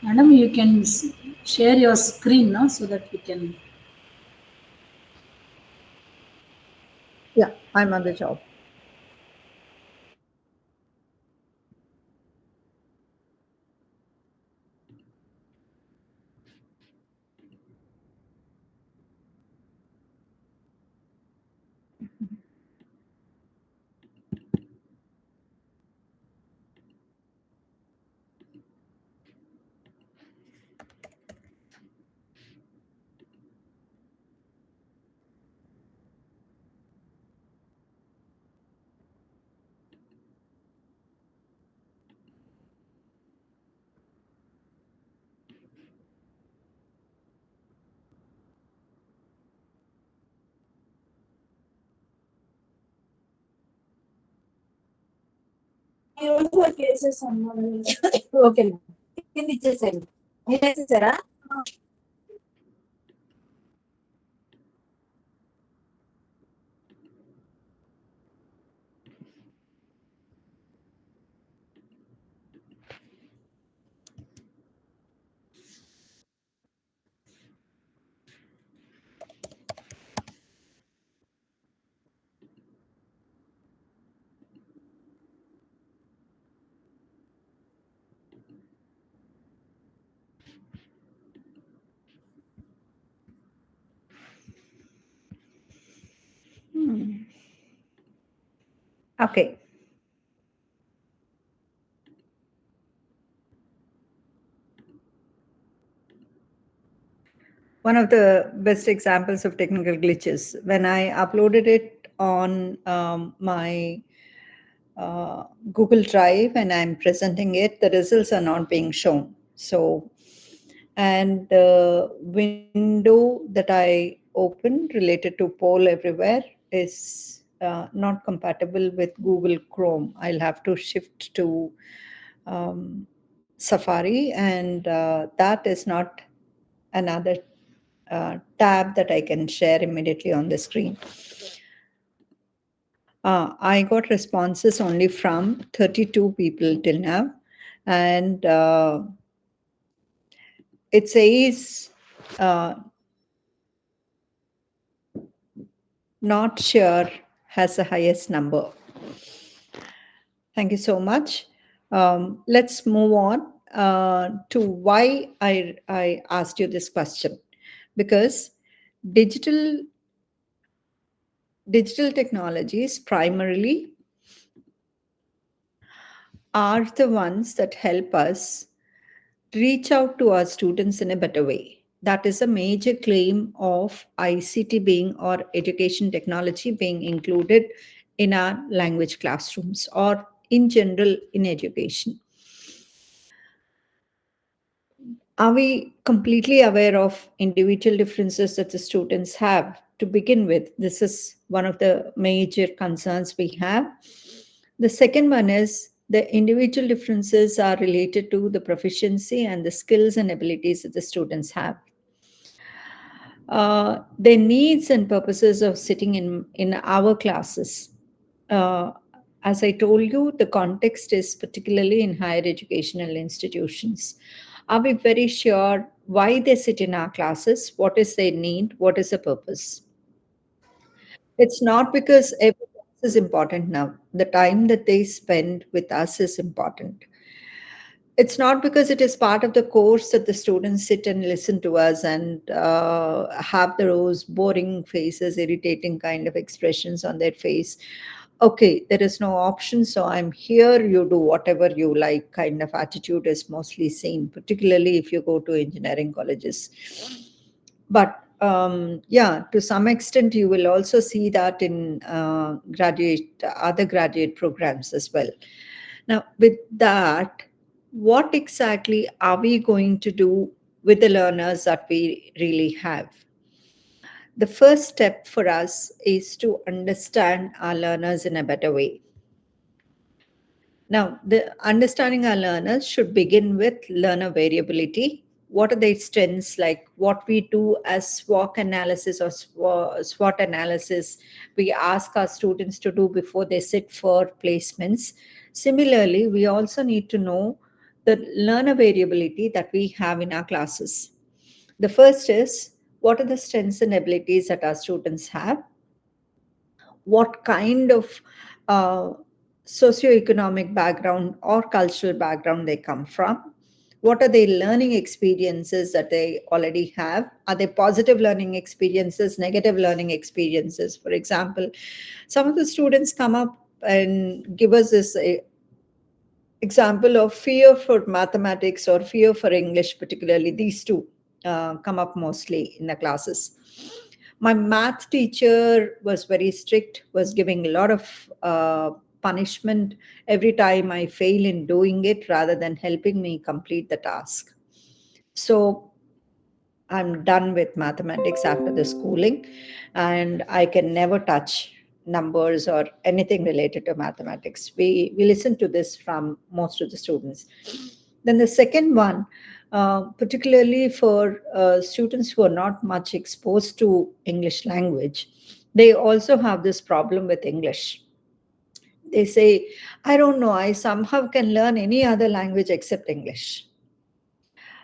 Madam, you can share your screen now so that we can. Yeah, I'm on the job. Okay కింద ఇచ్చేసాను మీరు వేసేసారా Okay. One of the best examples of technical glitches, when I uploaded it on my Google Drive and I'm presenting it, the results are not being shown. So, and the window that I opened related to poll everywhere is not compatible with Google Chrome. I'll have to shift to Safari, and that is not another tab that I can share immediately on the screen. I got responses only from 32 people till now, and it says not sure has the highest number. Thank you so much. Let's move on to why I asked you this question. Because digital technologies primarily are the ones that help us reach out to our students in a better way. That is a major claim of ICT being, or education technology being, included in our language classrooms or in general in education. Are we completely aware of individual differences that the students have to begin with? This is one of the major concerns we have. The second one is the individual differences are related to the proficiency and the skills and abilities that the students have. Their needs and purposes of sitting in our classes. As I told you, the context is particularly in higher educational institutions. Are we very sure why they sit in our classes? What is their need? What is the purpose? It's not because every class is important now. The time that they spend with us is important. It's not because it is part of the course that the students sit and listen to us and have those boring faces, irritating kind of expressions on their face. Okay, there is no option, so I'm here, you do whatever you like kind of attitude is mostly seen, particularly if you go to engineering colleges. But yeah, to some extent, you will also see that in other graduate programs as well. Now, with that, what exactly are we going to do with the learners that we really have? The first step for us is to understand our learners in a better way. Now, the understanding our learners should begin with learner variability. What are their strengths? Like what we do as SWOT analysis or SWOT analysis, we ask our students to do before they sit for placements. Similarly, we also need to know the learner variability that we have in our classes. The first is, what are the strengths and abilities that our students have? What kind of uh, socioeconomic background or cultural background they come from? What are the learning experiences that they already have? Are they positive learning experiences, negative learning experiences? For example, some of the students come up and give us this example of fear for mathematics or fear for English, particularly these two come up mostly in the classes. My math teacher was very strict, was giving a lot of punishment every time I fail in doing it rather than helping me complete the task. So I'm done with mathematics after the schooling, and I can never touch numbers or anything related to mathematics. We listen to this from most of the students. Then the second one, particularly for students who are not much exposed to English language, they also have this problem with English. They say, I don't know, I somehow can learn any other language except English.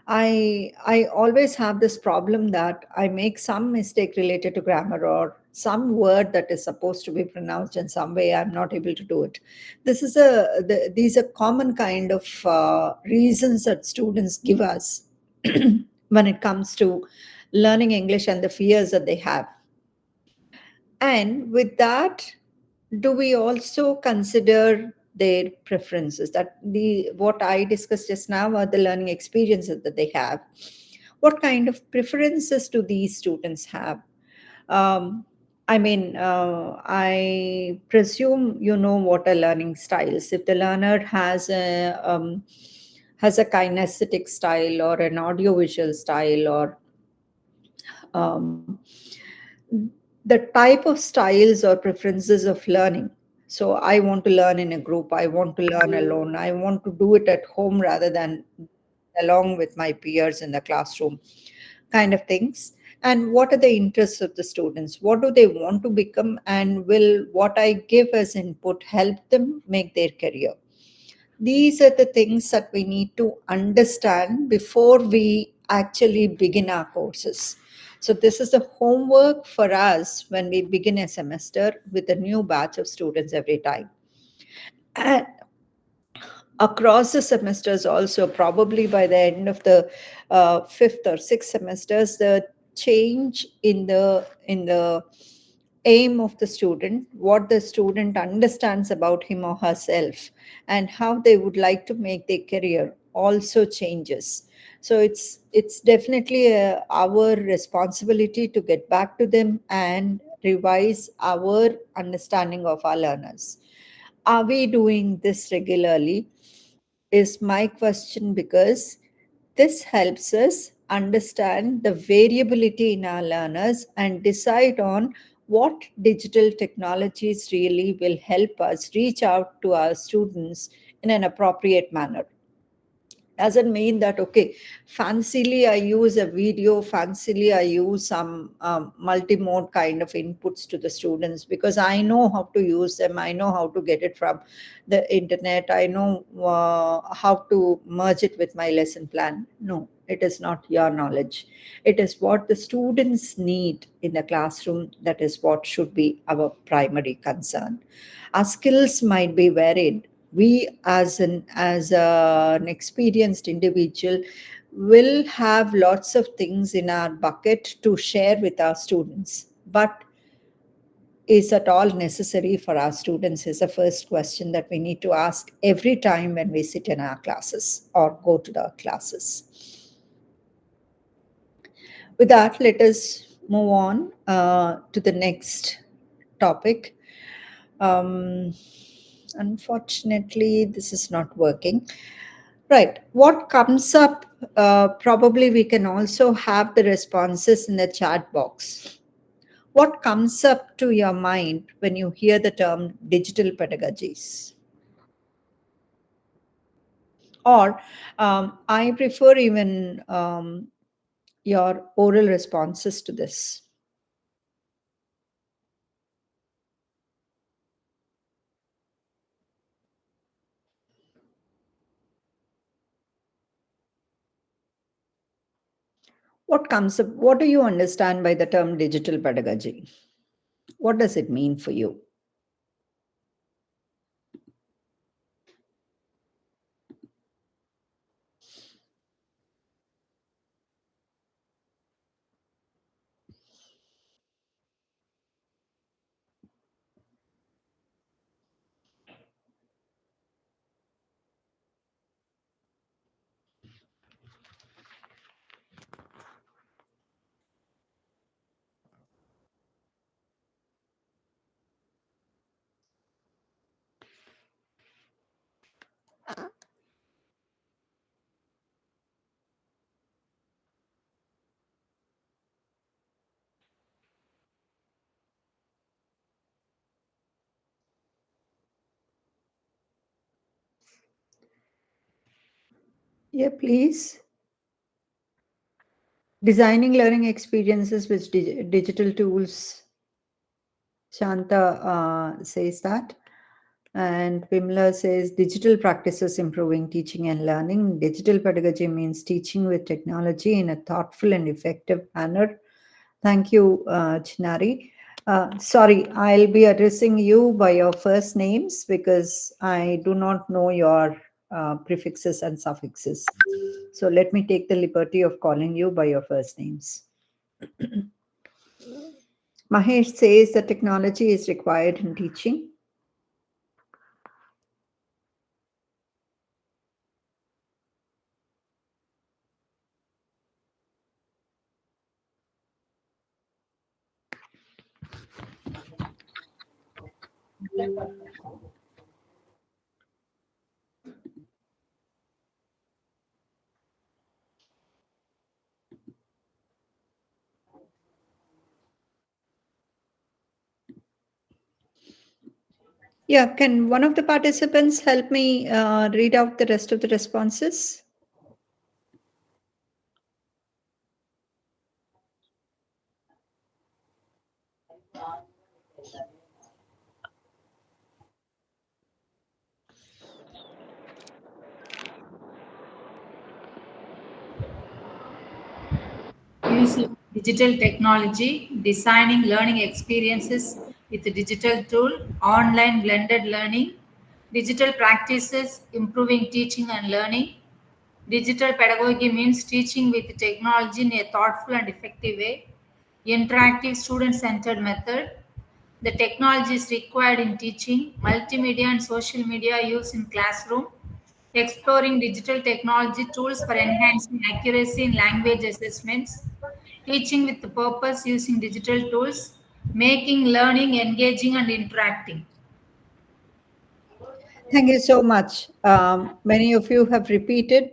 I always have this problem that I make some mistake related to grammar or some word that is supposed to be pronounced in some way. I'm not able to do it. These are common kind of reasons that students give us when it comes to learning English and the fears that they have. And with that, do we also consider their preferences, that the what I discussed just now are the learning experiences that they have? What kind of preferences do these students have? I presume you know what are learning styles. If the learner has a kinesthetic style or an audiovisual style, or um, the type of styles or preferences of learning. So I want to learn in a group, I want to learn alone, I want to do it at home rather than along with my peers in the classroom, kind of things. And what are the interests of the students? What do they want to become? And will what I give as input help them make their career? These are the things that we need to understand before we actually begin our courses. So, this is the homework for us when we begin a semester with a new batch of students every time. And across the semesters, also, probably by the end of the fifth or sixth semesters, the change in the aim of the student, what the student understands about him or herself, and how they would like to make their career also changes. So it's definitely our responsibility to get back to them and revise our understanding of our learners. Are we doing this regularly? Is my question, because this helps us understand the variability in our learners and decide on what digital technologies really will help us reach out to our students in an appropriate manner. Doesn't mean that, okay, fancily I use a video, fancily I use some multi-mode kind of inputs to the students because I know how to use them, I know how to get it from the internet, I know how to merge it with my lesson plan. No, it is not your knowledge. It is what the students need in the classroom. That is what should be our primary concern. Our skills might be varied. We as an experienced individual will have lots of things in our bucket to share with our students, but is at all necessary for our students is the first question that we need to ask every time when we sit in our classes or go to the classes. With that, let us move on to the next topic. um, Unfortunately, this is not working. Right. What comes up, probably we can also have the responses in the chat box. What comes up to your mind when you hear the term digital pedagogies? Or I prefer even your oral responses to this. What comes up? What do you understand by the term digital pedagogy? What does it mean for you? Yeah, please. Designing learning experiences with digital tools. Shanta says that. And Vimala says digital practices improving teaching and learning. Digital pedagogy means teaching with technology in a thoughtful and effective manner. Thank you, Chinari. Sorry, I'll be addressing you by your first names because I do not know your prefixes and suffixes. So let me take the liberty of calling you by your first names. Mahesh says that technology is required in teaching. Yeah, can one of the participants help me read out the rest of the responses? Use of digital technology, designing learning experiences with digital tool, online blended learning, digital practices, improving teaching and learning. Digital pedagogy means teaching with technology in a thoughtful and effective way, interactive student-centered method. The technology is required in teaching, multimedia and social media use in classroom, exploring digital technology tools for enhancing accuracy in language assessments, teaching with the purpose using digital tools, making learning engaging and interacting. Thank you so much. Many of you have repeated.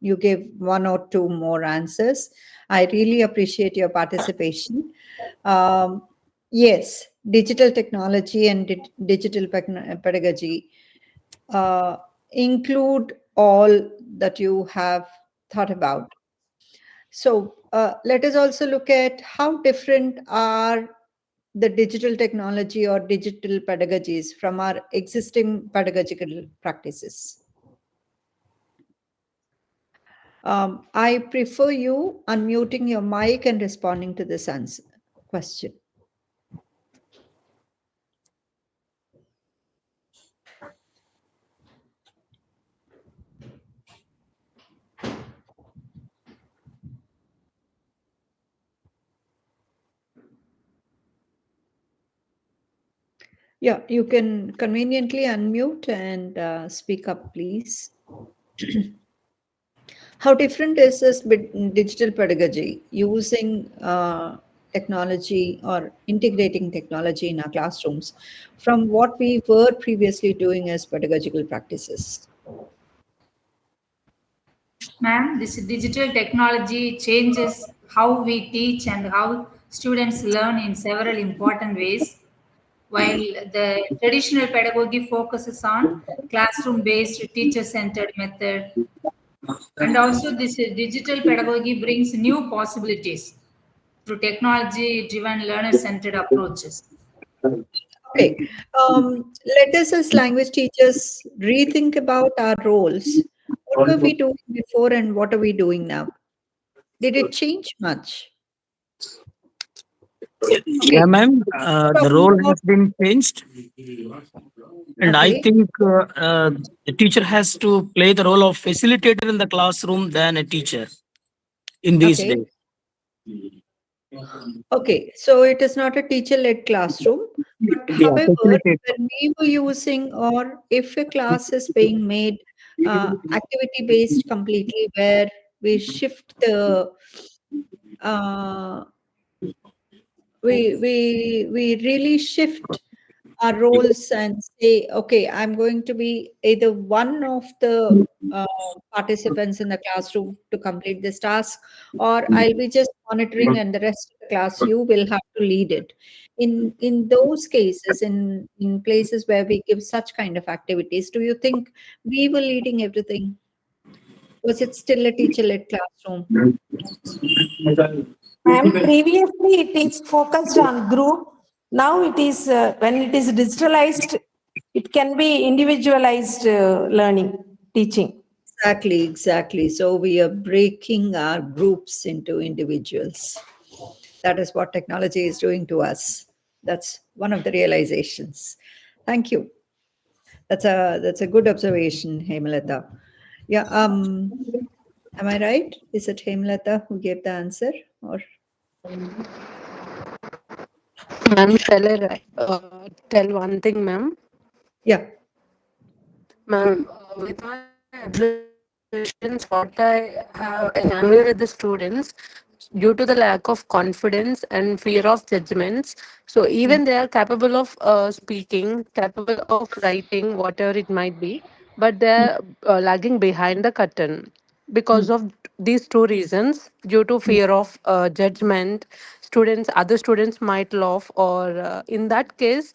You gave one or two more answers. I really appreciate your participation. Um, yes, digital technology and digital pedagogy uh, include all that you have thought about. So let us also look at how different are the digital technology or digital pedagogies from our existing pedagogical practices. I prefer you unmuting your mic and responding to this answer question. Yeah, you can conveniently unmute and speak up, please. How different is this digital pedagogy using technology or integrating technology in our classrooms from what we were previously doing as pedagogical practices? Ma'am, this digital technology changes how we teach and how students learn in several important ways. While the traditional pedagogy focuses on classroom based, teacher centered method, and also this digital pedagogy brings new possibilities through technology driven learner centered approaches. Okay, let us as language teachers rethink about our roles. What were we doing before and what are we doing now? Did it change much? Yeah, Okay, ma'am. The talking role about, has been changed, and I okay, think the teacher has to play the role of facilitator in the classroom than a teacher in these okay. days. Okay, so it is not a teacher-led classroom, but Yeah, however, facilitator. when we were using, or if a class is being made activity-based completely, where we shift the uh, we really shift our roles and say, okay, I'm going to be either one of the uh, participants in the classroom to complete this task, or I'll be just monitoring, and the rest of the class, you will have to lead it. In those cases, in places where we give such kind of activities, do you think we were leading everything? Was it still a teacher-led classroom? And previously it is focused on group. Now it is, when it is digitalized, it can be individualized learning, teaching. Exactly, exactly. So we are breaking our groups into individuals. That is what technology is doing to us. That's one of the realizations. Thank you. That's a good observation, Hemalata. Yeah. Am I right? Is it Hemalata who gave the answer, or Ma'am, shall I tell one thing, ma'am? yeah? Ma'am, with my observations, what I have encountered with the students, due to the lack of confidence and fear of judgments, so even they are capable of speaking, capable of writing, whatever it might be, but they're lagging behind the curtain because Mm, of these two reasons. Due to mm, fear of judgment, other students might laugh, or in that case,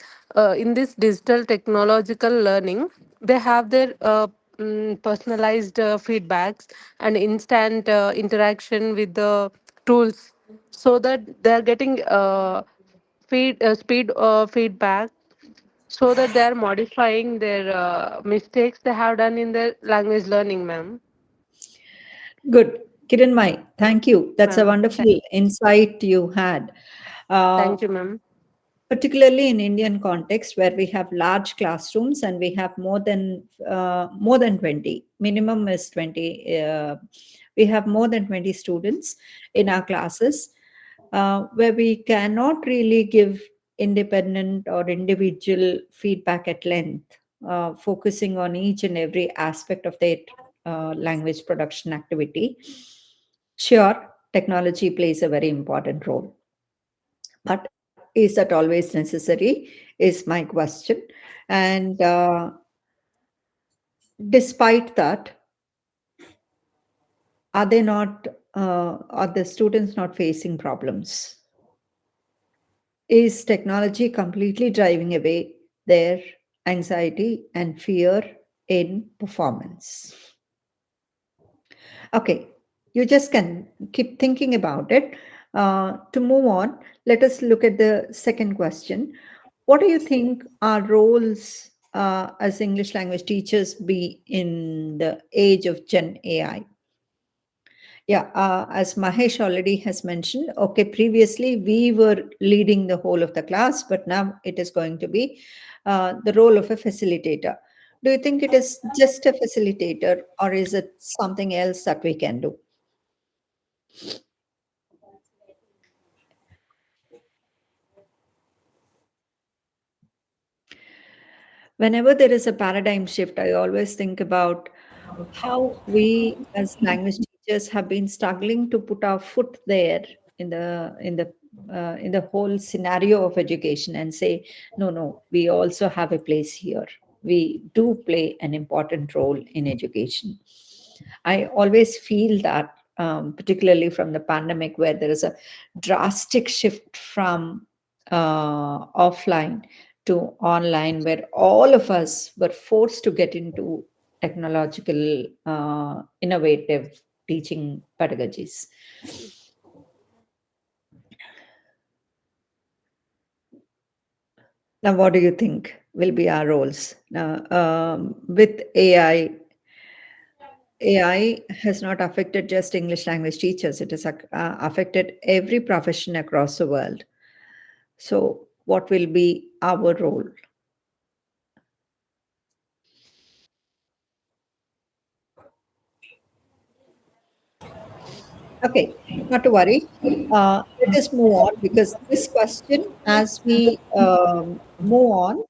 in this digital technological learning, they have their personalized feedbacks and instant interaction with the tools, so that they're getting speed feedback, so that they're modifying their mistakes they have done in their language learning, ma'am. good. Kiranmai, thank you. That's a Ma'am, wonderful insight you had. Uh, thank you, ma'am. Particularly in Indian context, where we have large classrooms and we have more than 20. Minimum is 20. We have more than 20 students in our classes, where we cannot really give independent or individual feedback at length, focusing on each and every aspect of their language production activity. Sure, technology plays a very important role, but is that always necessary? Is my question. And despite that, are they not? Are the students not facing problems? Is technology completely driving away their anxiety and fear in performance? Okay, you just can keep thinking about it. To move on, let us look at the second question. What do you think our roles as English language teachers be in the age of Gen AI? Yeah, as Mahesh already has mentioned, okay, previously we were leading the whole of the class, but now it is going to be the role of a facilitator. Do you think it is just a facilitator, or is it something else that we can do? Whenever there is a paradigm shift, I always think about how we as language teachers have been struggling to put our foot there in the whole scenario of education and say, no, no, we also have a place here. We do play an important role in education. I always feel that, particularly from the pandemic, where there is a drastic shift from offline to online, where all of us were forced to get into technological, innovative teaching pedagogies. Now, what do you think will be our roles now with AI? AI has not affected just English language teachers, it has affected every profession across the world. So, what will be our role? Okay, not to worry. Let us move on, because this question, as we move on,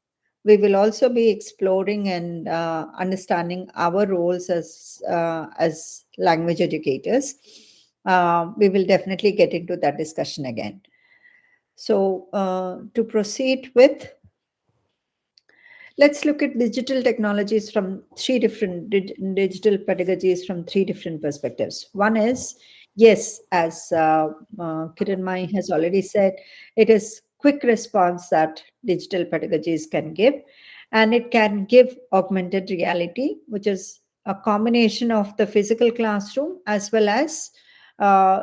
we will also be exploring and understanding our roles as language educators. We will definitely get into that discussion again. So, to proceed with, let's look at digital technologies from three different digital pedagogies from three different perspectives. One is, yes, as Kiran Mai has already said, it is quick response that digital pedagogies can give, and it can give augmented reality, which is a combination of the physical classroom as well as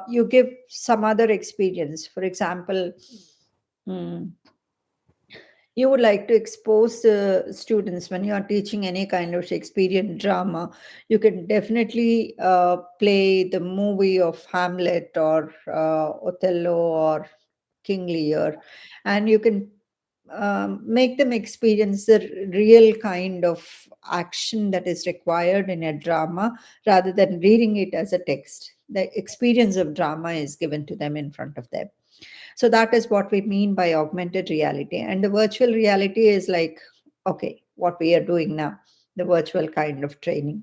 you give some other experience. For example, hmm, you would like to expose students when you are teaching any kind of Shakespearean drama, you can definitely play the movie of Hamlet or Othello or King Lear, and you can make them experience the real kind of action that is required in a drama rather than reading it as a text. The experience of drama is given to them in front of them. So that is what we mean by augmented reality. And the virtual reality is like, okay, what we are doing now, the virtual kind of training.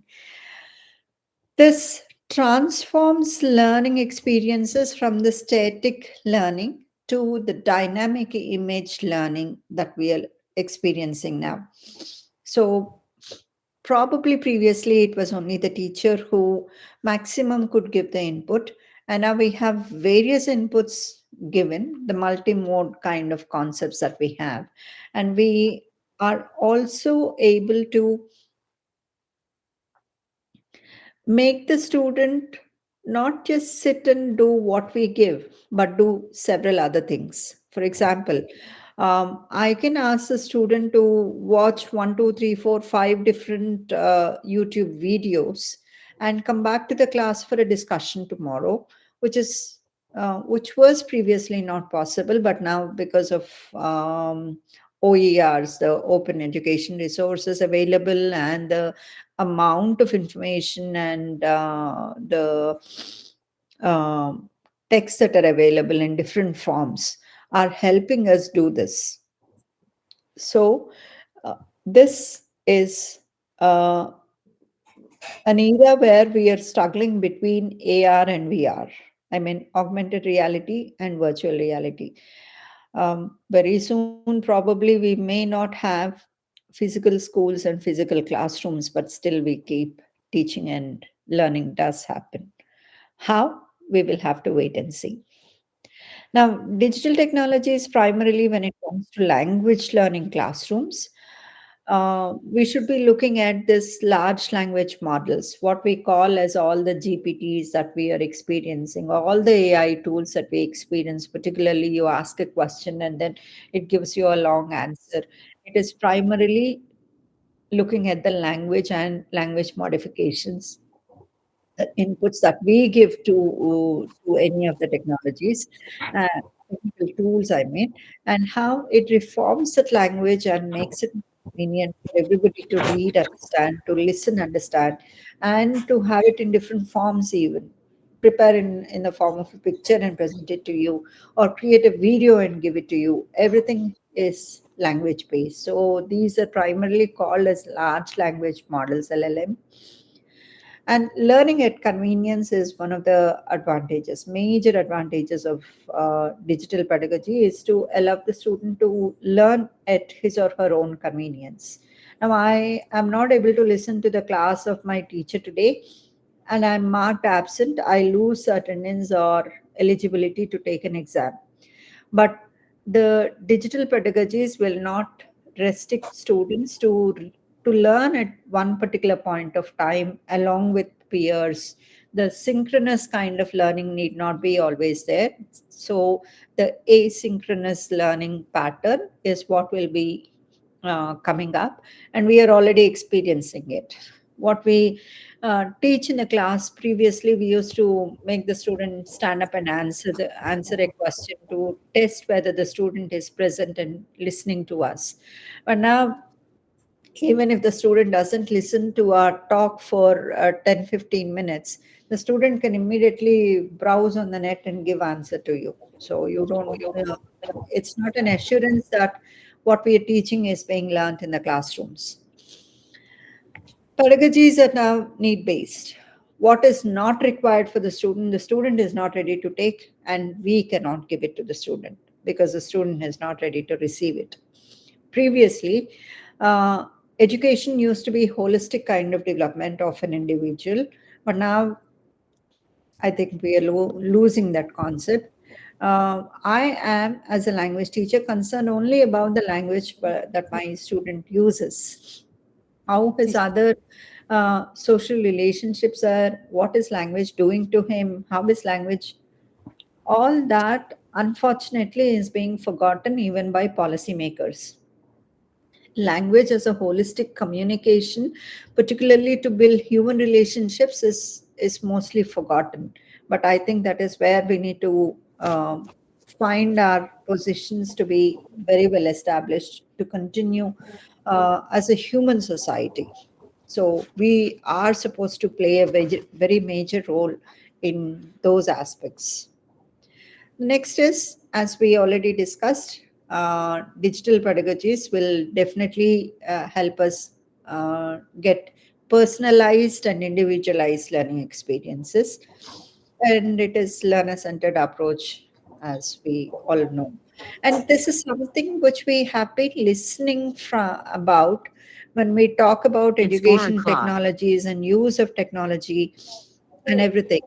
This transforms learning experiences from the static learning to the dynamic image learning that we are experiencing now. So, probably previously it was only the teacher who maximum could give the input, and now we have various inputs given, the multi-mode kind of concepts that we have. And we are also able to make the student not just sit and do what we give, but do several other things. For example, I can ask the student to watch one, two, three, four, five different YouTube videos and come back to the class for a discussion tomorrow, which was previously not possible, but now because of OERs, the open education resources available, and the amount of information and the um, texts that are available in different forms are helping us do this. So, this is an era where we are struggling between AR and VR. I mean, augmented reality and virtual reality. Very soon, probably, we may not have physical schools and physical classrooms, but still we keep teaching and learning does happen. How? We will have to wait and see. Now, digital technology is primarily when it comes to language learning classrooms. We should be looking at this large language models, what we call as all the GPTs that we are experiencing, all the AI tools that we experience. Particularly, you ask a question and then it gives you a long answer. It is primarily looking at the language and language modifications, inputs that we give to any of the technologies, uh, technical tools, I mean, and how it reforms that language and makes it convenient for everybody to read, understand, to listen, understand, and to have it in different forms even. Prepare in the form of a picture and present it to you, or create a video and give it to you. Everything is language based. So these are primarily called as large language models, LLM, and learning at convenience is one of the advantages, major advantages of digital pedagogy, is to allow the student to learn at his or her own convenience. Now, I am not able to listen to the class of my teacher today, and I'm marked absent. I lose attendance or eligibility to take an exam. But the digital pedagogies will not restrict students to learn at one particular point of time along with peers. The synchronous kind of learning need not be always there. So the asynchronous learning pattern is what will be coming up, and we are already experiencing it. what we teach in the class. Previously, we used to make the student stand up and answer a question to test whether the student is present and listening to us. But now, even if the student doesn't listen to our talk for 10-15 minutes, the student can immediately browse on the net and give answer to you. So you don't, it's not an assurance that what we are teaching is being learned in the classrooms. Pedagogies are now need based. What is not required for the student is not ready to take, and we cannot give it to the student because the student is not ready to receive it. Previously, uh, education used to be holistic kind of development of an individual, but now I think we are losing that concept. I am, as a language teacher, concerned only about the language that my student uses. How his other social relationships are, what is language doing to him, how is language, all that unfortunately is being forgotten even by policymakers. Language as a holistic communication, particularly to build human relationships, is mostly forgotten. But I think that is where we need to find our positions to be very well established to continue as a human society. So we are supposed to play a very major role in those aspects. Next is, as we already discussed, digital pedagogies will definitely help us get personalized and individualized learning experiences. And it is learner-centered approach, as we all know. And this is something which we have been listening from about when we talk about It's 1 education o'clock. technologies and use of technology and everything.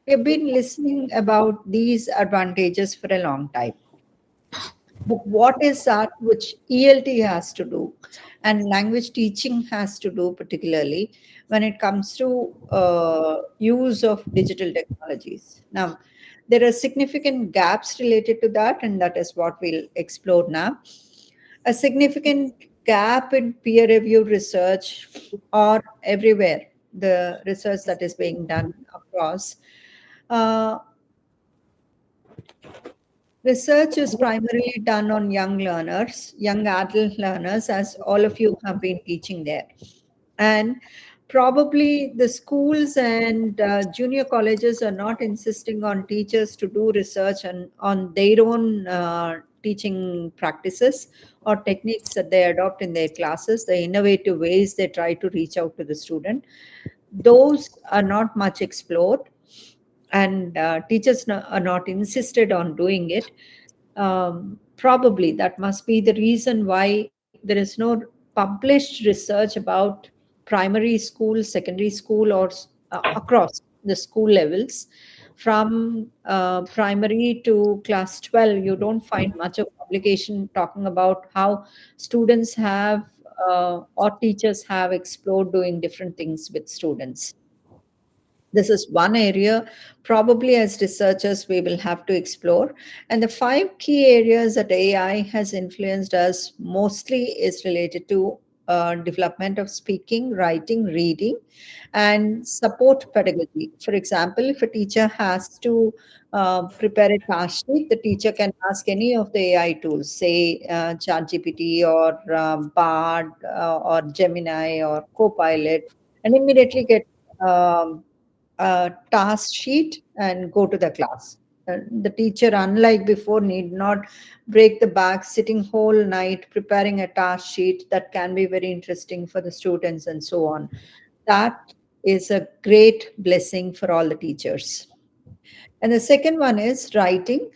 We've been listening about these advantages for a long time. But what is that which ELT has to do and language teaching has to do, particularly when it comes to use of digital technologies? Now, there are significant gaps related to that, and that is what we'll explore now. A significant gap in peer reviewed research or everywhere, the research that is being done across. Uh, Research is primarily done on young learners, young adult learners, as all of you have been teaching there. And probably the schools and junior colleges are not insisting on teachers to do research and on their own teaching practices or techniques that they adopt in their classes, the innovative ways they try to reach out to the student. Those are not much explored, and teachers are not insisted on doing it. Probably that must be the reason why there is no published research about primary school, secondary school, or across the school levels. From primary to class 12, you don't find much of publication talking about how students have or teachers have explored doing different things with students. This is one area, probably as researchers, we will have to explore. And the five key areas that AI has influenced us mostly is related to development of speaking, writing, reading, and support pedagogy. For example, if a teacher has to prepare a task sheet, the teacher can ask any of the AI tools, say ChatGPT or Bard or Gemini or Copilot, and immediately get um, a task sheet and go to the class. The teacher, unlike before, need not break the back, sitting whole night preparing a task sheet that can be very interesting for the students and so on. That is a great blessing for all the teachers. And the second one is writing.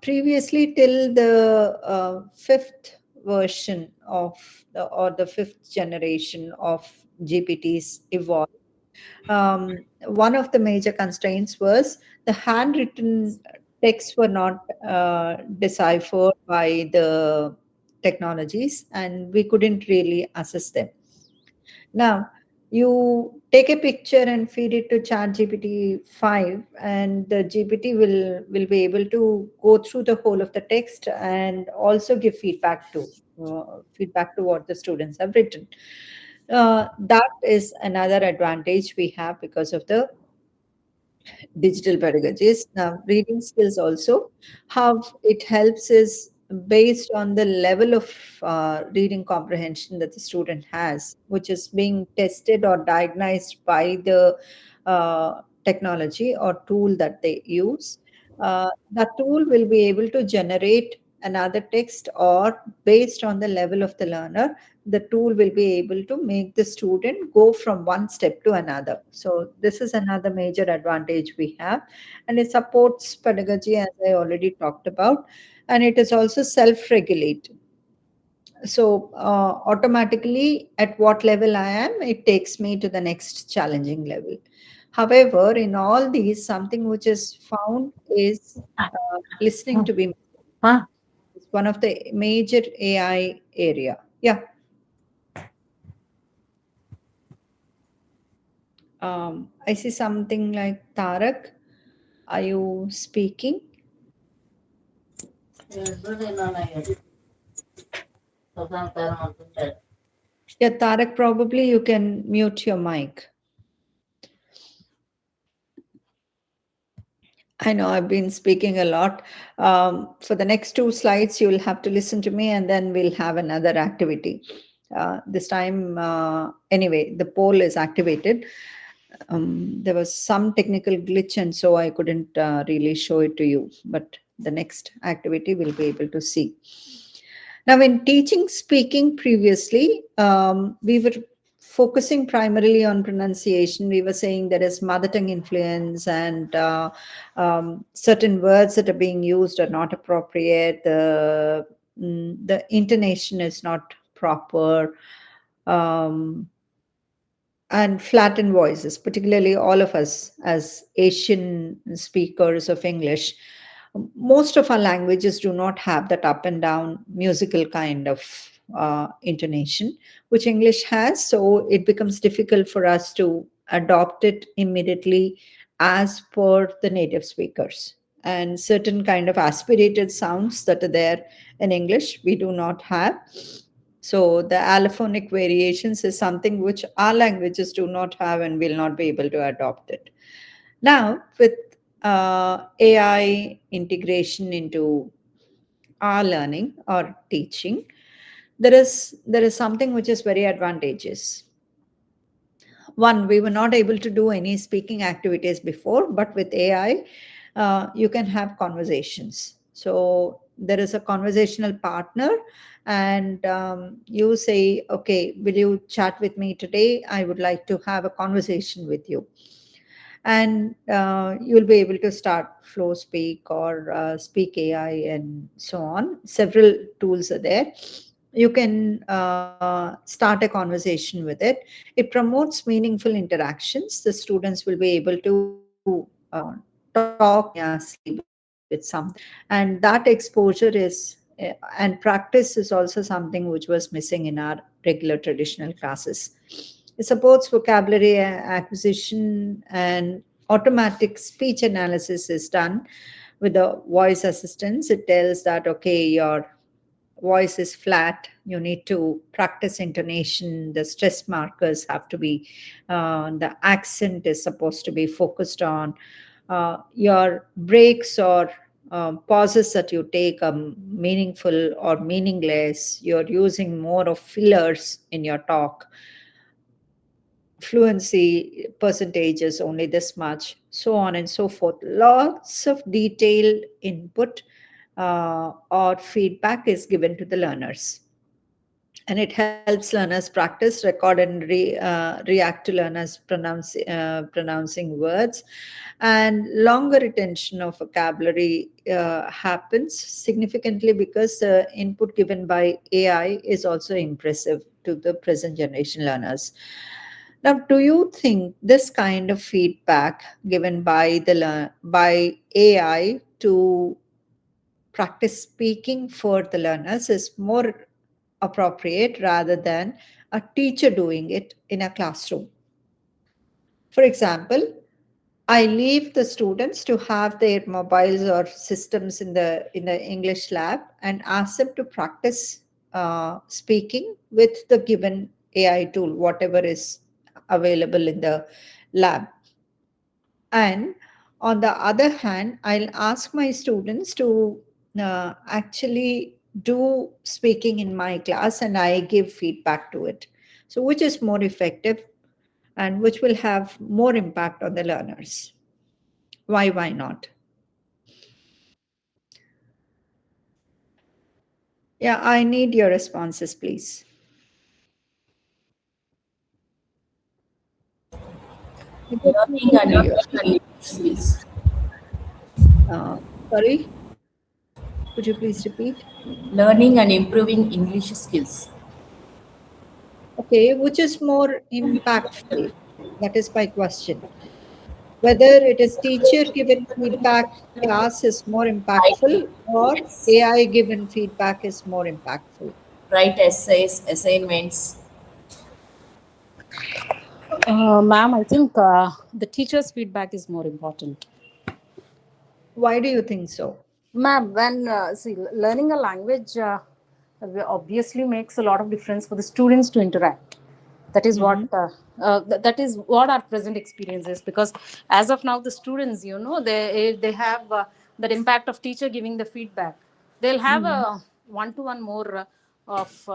Previously, till the fifth version of or the fifth generation of GPTs evolved, one of the major constraints was the handwritten texts were not deciphered by the technologies, and we couldn't really assess them. Now, you take a picture and feed it to ChatGPT 5, and the GPT will be able to go through the whole of the text and also give feedback to what the students have written. That is another advantage we have because of the digital pedagogies. Now, reading skills also, how it helps is based on the level of reading comprehension that the student has, which is being tested or diagnosed by the technology or tool that they use. That tool will be able to generate another text, or based on the level of the learner, the tool will be able to make the student go from one step to another. So this is another major advantage we have, and it supports pedagogy as I already talked about, and it is also self-regulated. So automatically, at what level I am, it takes me to the next challenging level. However, in all these, something which is found is listening to be is one of the major AI area. Yeah. I see something like Tarak. Are you speaking? Yeah, Tarak, probably you can mute your mic. I know I've been speaking a lot. For the next two slides, you'll have to listen to me, and then we'll have another activity. This time, anyway, the poll is activated. There was some technical glitch, and so I couldn't really show it to you. But the next activity we'll be able to see. Now, in teaching speaking previously, we were focusing primarily on pronunciation. We were saying there is mother tongue influence, and certain words that are being used are not appropriate. The intonation is not proper. Um, and flattened voices, particularly all of us as Asian speakers of English. Most of our languages do not have that up and down musical kind of intonation, which English has. So it becomes difficult for us to adopt it immediately as per the native speakers. And certain kind of aspirated sounds that are there in English, we do not have. So the allophonic variations is something which our languages do not have and will not be able to adopt it. Now, with AI integration into our learning or teaching, there is something which is very advantageous. One, we were not able to do any speaking activities before, but with AI, you can have conversations. So there is a conversational partner, and you say, okay, will you chat with me today? I would like to have a conversation with you. And you'll be able to start flow speak or speak AI and so on. Several tools are there. You can start a conversation with it. It promotes meaningful interactions. The students will be able to talk continuously with something, and that exposure is and practice is also something which was missing in our regular traditional classes. It supports vocabulary acquisition, and automatic speech analysis is done with the voice assistance. It tells that, okay, your voice is flat, you need to practice intonation, the stress markers have to be, the accent is supposed to be focused on, your breaks or pauses that you take are meaningful or meaningless, you're using more of fillers in your talk, fluency percentage is only this much, so on and so forth. Lots of detailed input or feedback is given to the learners. And it helps learners practice, record, and react to learners pronouncing words. And longer retention of vocabulary happens significantly because the input given by AI is also impressive to the present generation learners. Now, do you think this kind of feedback given by by AI to practice speaking for the learners is more appropriate rather than a teacher doing it in a classroom? For example, I leave the students to have their mobiles or systems in the English lab and ask them to practice speaking with the given AI tool, whatever is available in the lab. And on the other hand, I'll ask my students to actually do speaking in my class and I give feedback to it. So, which is more effective and which will have more impact on the learners? Why not? Yeah, I need your responses, please. I just Learning need and to hear. improving English skills. Sorry, could you please repeat? Learning and improving English skills. Okay, which is more impactful? That is my question. Whether it is teacher given feedback, class is more impactful, Writing or essays, AI given feedback is more impactful. write essays, assignments. Ma'am, I think the teacher's feedback is more important. Why do you think so? Ma'am, when see, learning a language obviously makes a lot of difference for the students to interact. That is what Mm-hmm. that is what our present experience is. Because as of now, the students, they have that impact of teacher giving the feedback. They'll have Mm-hmm. a one-to-one more of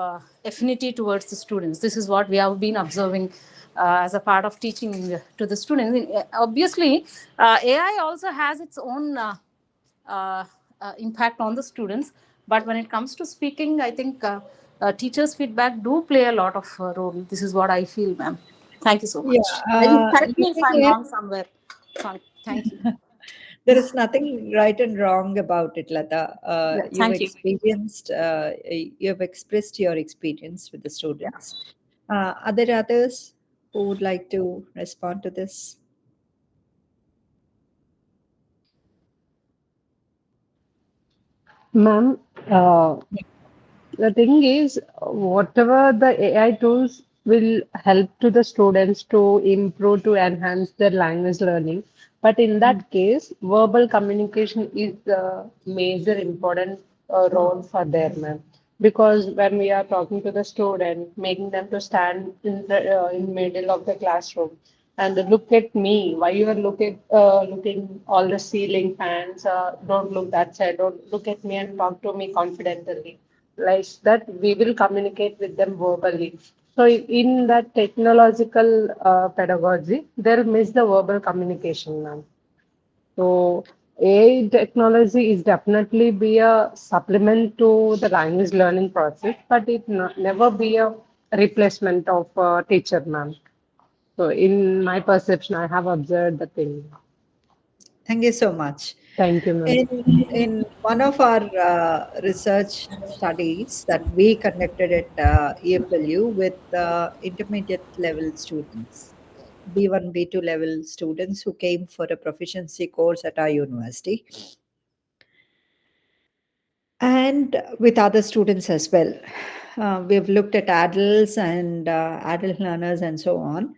affinity towards the students. This is what we have been observing as a part of teaching to the students. Obviously, AI also has its own. Uh, Impact on the students, but when it comes to speaking, I think teachers feedback do play a lot of role. This is what I feel, ma'am. Thank you so Yeah, much. Correct me if living I'm in, wrong somewhere. Thank you. there is nothing right and wrong about it, Lata. Yeah, You've thank you. experienced, you have expressed your experience with the Yeah. students. Are there others who would like to respond to this? Ma'am, the thing is, whatever the AI tools will help to the students to improve, to enhance their language learning. But in that case, verbal communication is the major important role for their ma'am. Because when we are talking to the student, making them to stand in middle of the classroom and look at me, why you are looking all the ceiling fans, don't look that side, don't look at me and talk to me confidently, like that we will communicate with them verbally. So in that technological pedagogy, they'll miss the verbal communication now. So AI technology is definitely be a supplement to the language learning process, but it never be a replacement of a teacher, ma'am. So in my perception, I have observed the thing. Thank you so much. Thank you, ma'am. In one of our research studies that we conducted at EFLU with intermediate level students, B1, B2 level students who came for a proficiency course at our university, and with other students as well. We've looked at adults and adult learners and so on.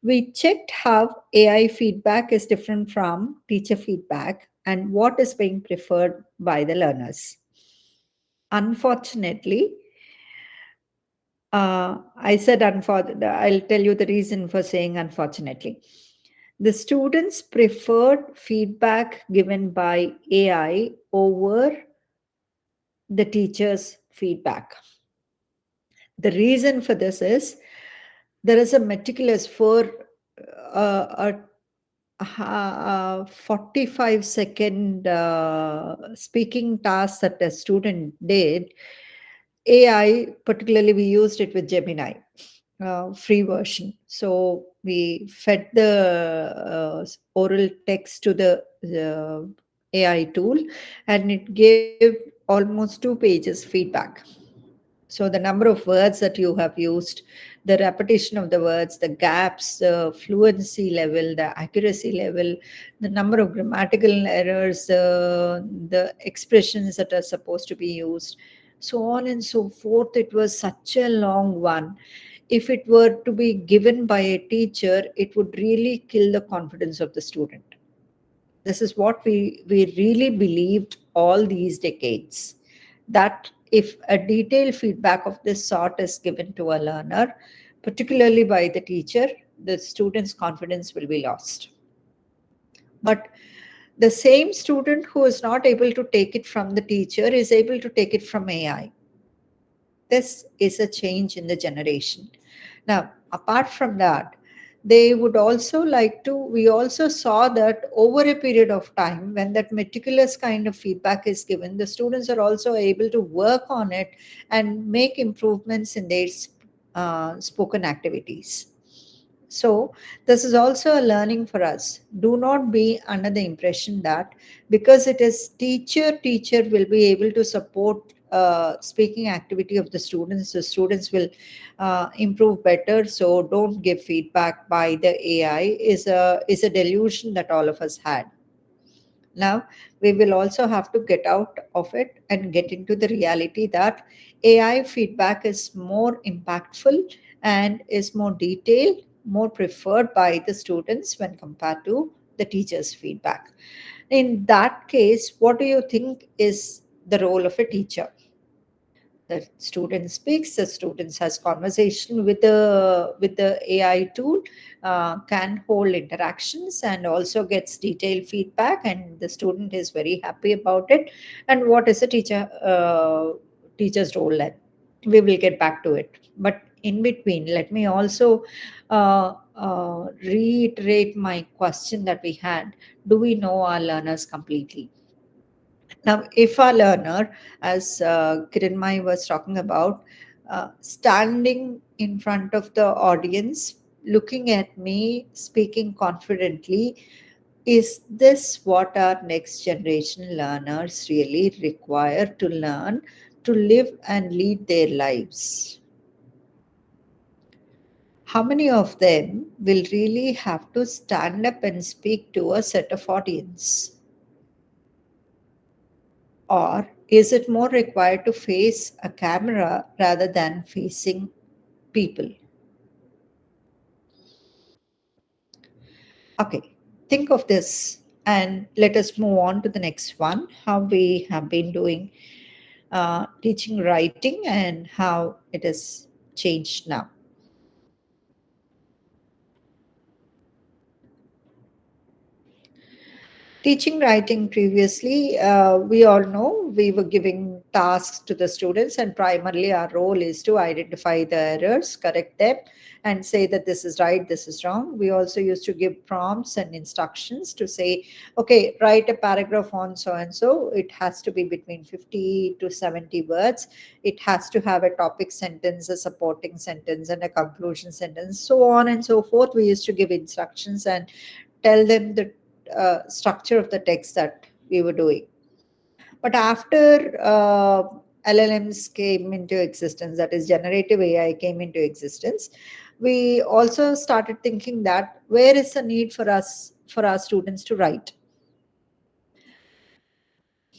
We checked how AI feedback is different from teacher feedback and what is being preferred by the learners. Unfortunately, I said unfortunately, I'll tell you the reason for saying unfortunately. The students preferred feedback given by AI over the teacher's feedback. The reason for this is there is a meticulous for a 45-second speaking task that a student did. AI, particularly, we used it with Gemini, free version. So we fed the oral text to the AI tool, and it gave almost 2 pages feedback. So the number of words that you have used, the repetition of the words, the gaps, the fluency level, the accuracy level, the number of grammatical errors, the expressions that are supposed to be used, so on and so forth. It was such a long one. If it were to be given by a teacher, it would really kill the confidence of the student. This is what we really believed all these decades, that if a detailed feedback of this sort is given to a learner, particularly by the teacher, the student's confidence will be lost. But the same student who is not able to take it from the teacher is able to take it from AI. This is a change in the generation. Now, apart from that, they would also like to, we also saw that over a period of time, when that meticulous kind of feedback is given, the students are also able to work on it and make improvements in their spoken activities. So, this is also a learning for us. Do not be under the impression that because it is teacher will be able to support speaking activity of the students will improve better. So, don't give feedback by the AI is a delusion that all of us had. Now, we will also have to get out of it and get into the reality that AI feedback is more impactful and is more detailed, more preferred by the students when compared to the teacher's feedback. In that case, what do you think is the role of a teacher? The student speaks, the students has conversation with the AI tool, can hold interactions and also gets detailed feedback, and the student is very happy about it. And what is the teacher's role then? We will get back to it. But in between, let me also reiterate my question that we had. Do we know our learners completely? Now, if our learner, as Kiranmai was talking about, standing in front of the audience, looking at me, speaking confidently, is this what our next generation learners really require to learn to live and lead their lives? How many of them will really have to stand up and speak to a set of audience? Or is it more required to face a camera rather than facing people? Okay, think of this and let us move on to the next one, how we have been doing teaching writing and how it has changed now. Teaching writing previously, we all know we were giving tasks to the students, and primarily our role is to identify the errors, correct them, and say that this is right, this is wrong. We also used to give prompts and instructions to say, okay, write a paragraph on so and so. It has to be between 50 to 70 words. It has to have a topic sentence, a supporting sentence, and a conclusion sentence, so on and so forth. We used to give instructions and tell them the structure of the text that we were doing. But after LLMs came into existence, that is, generative AI came into existence, we also started thinking that where is the need for us, for our students to write?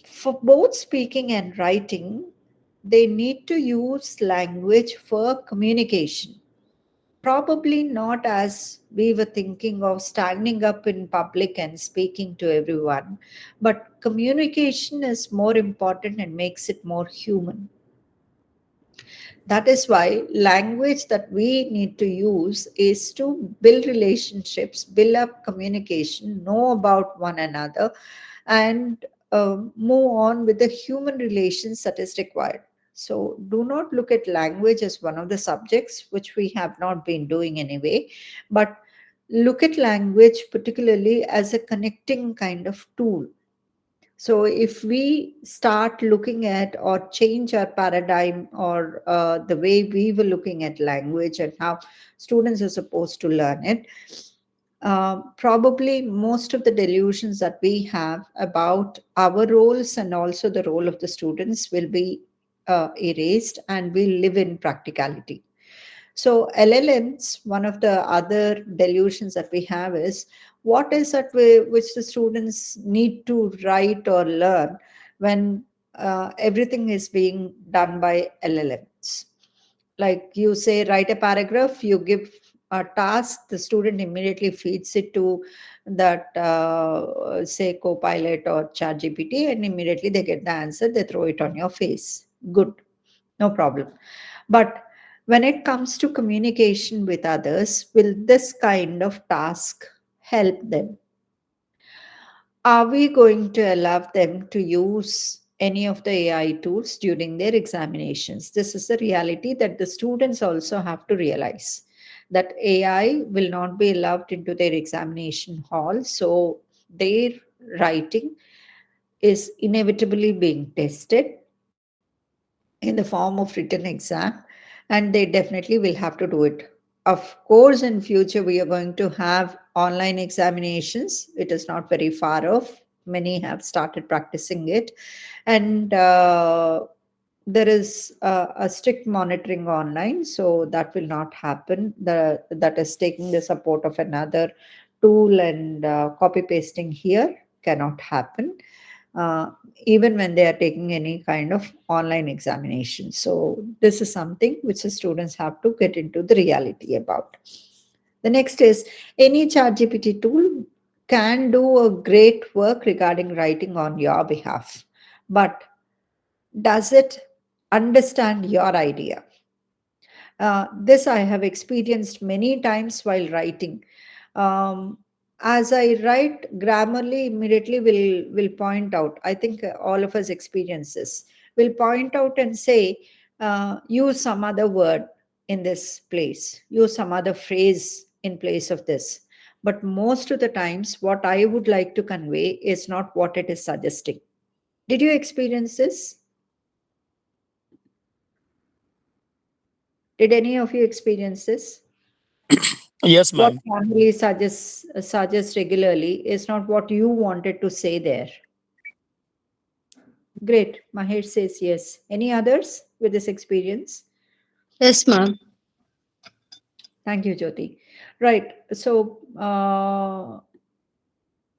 For both speaking and writing, they need to use language for communication. Probably not as we were thinking of standing up in public and speaking to everyone, but communication is more important and makes it more human. That is why language that we need to use is to build relationships, build up communication, know about one another, and move on with the human relations that is required. So do not look at language as one of the subjects, which we have not been doing anyway, but look at language particularly as a connecting kind of tool. So if we start looking at or change our paradigm or the way we were looking at language and how students are supposed to learn it, probably most of the delusions that we have about our roles and also the role of the students will be erased, and we'll live in practicality. So LLMs, one of the other delusions that we have is what is that which the students need to write or learn when everything is being done by LLMs. Like you say, write a paragraph, you give a task, the student immediately feeds it to that, say, Copilot or ChatGPT, and immediately they get the answer, they throw it on your face. Good, no problem. But When it comes to communication with others, will this kind of task help them? Are we going to allow them to use any of the AI tools during their examinations? This is the reality that the students also have to realize, that AI will not be allowed into their examination hall. So their writing is inevitably being tested in the form of written exam, and they definitely will have to do it. Of course, in future we are going to have online examinations. It is not very far off. Many have started practicing it, and there is a strict monitoring online, so that will not happen. That is taking the support of another tool and copy pasting here cannot happen, uh, even when they are taking any kind of online examination. So this is something which the students have to get into the reality about. The next is, any ChatGPT tool can do a great work regarding writing on your behalf, but does it understand your idea? This I have experienced many times while writing. Um, as I write, Grammarly immediately will point out. I think all of us experience this. Will point out and say, use some other word in this place. Use some other phrase in place of this. But most of the times, what I would like to convey is not what it is suggesting. Did you experience this? Did any of you experience this? Yes, What ma'am. family suggests regularly is not what you wanted to say there. Great. Mahesh says yes. Any others with this experience? Yes, ma'am. Thank you, Jyoti. Right. So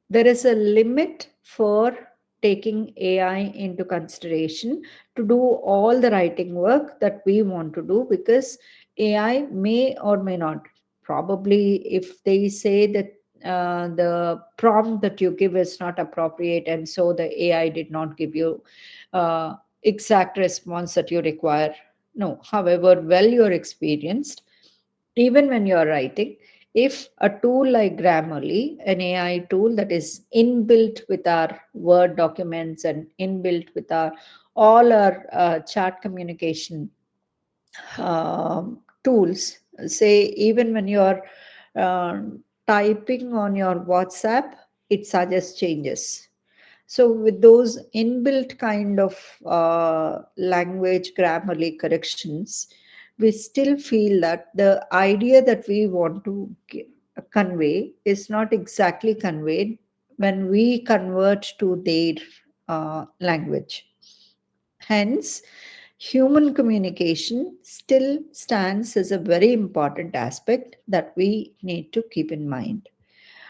there is a limit for taking AI into consideration to do all the writing work that we want to do, because AI may or may not. Probably, if they say that the prompt that you give is not appropriate, and so the AI did not give you exact response that you require. No, however, well you're experienced, even when you're writing, if a tool like Grammarly, an AI tool that is inbuilt with our Word documents and inbuilt with our all our chat communication tools, say even when you're uh, typing on your WhatsApp, it suggests changes. So with those inbuilt kind of language Grammarly corrections, we still feel that the idea that we want to convey is not exactly conveyed when we convert to their language. Hence, human communication still stands as a very important aspect that we need to keep in mind.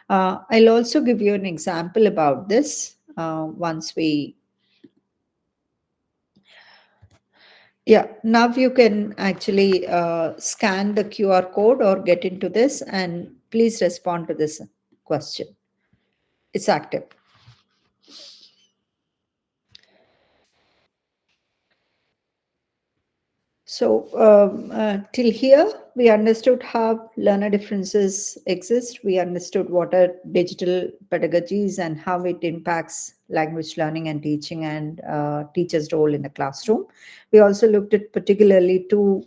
I'll also give you an example about this once we. Yeah, now you can actually scan the QR code or get into this, and please respond to this question. It's active. So, till here, we understood how learner differences exist. We understood what are digital pedagogies and how it impacts language learning and teaching, and teachers' role in the classroom. We also looked at particularly two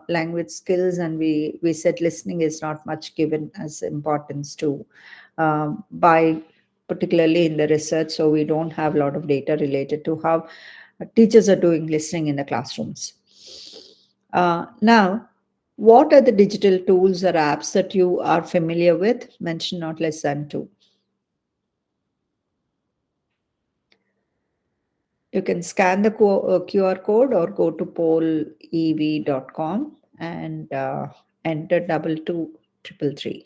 language skills, and we said listening is not much given as importance to by particularly in the research. So we don't have a lot of data related to how teachers are doing listening in the classrooms. Now, what are the digital tools or apps that you are familiar with? Mention not less than two. You can scan the QR code or go to pollev.com and enter 22333.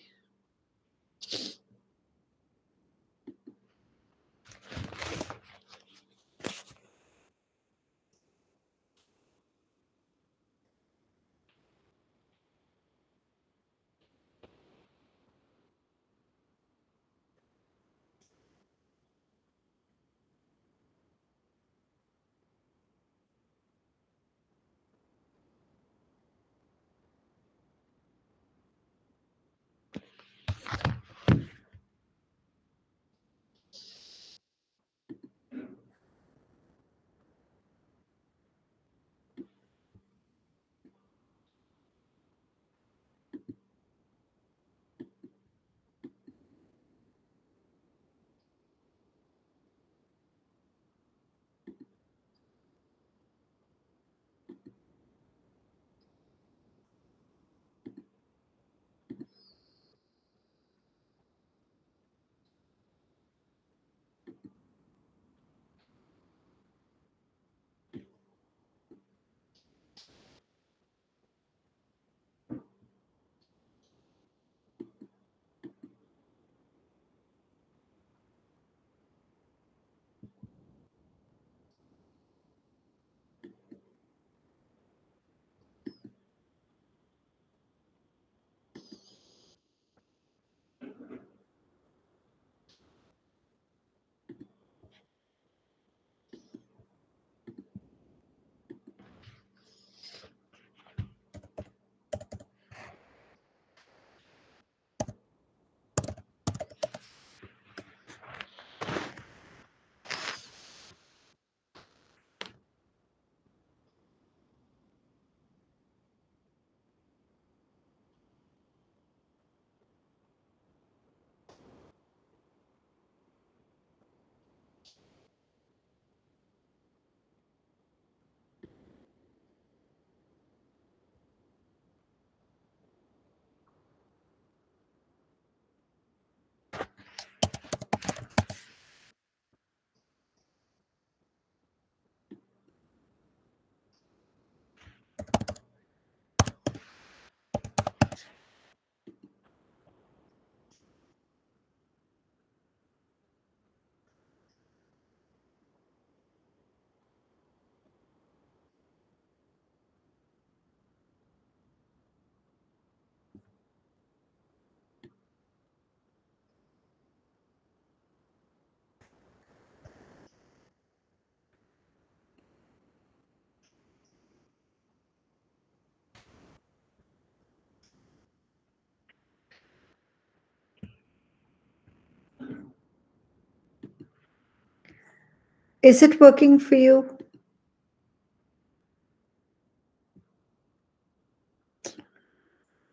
Is it working for you?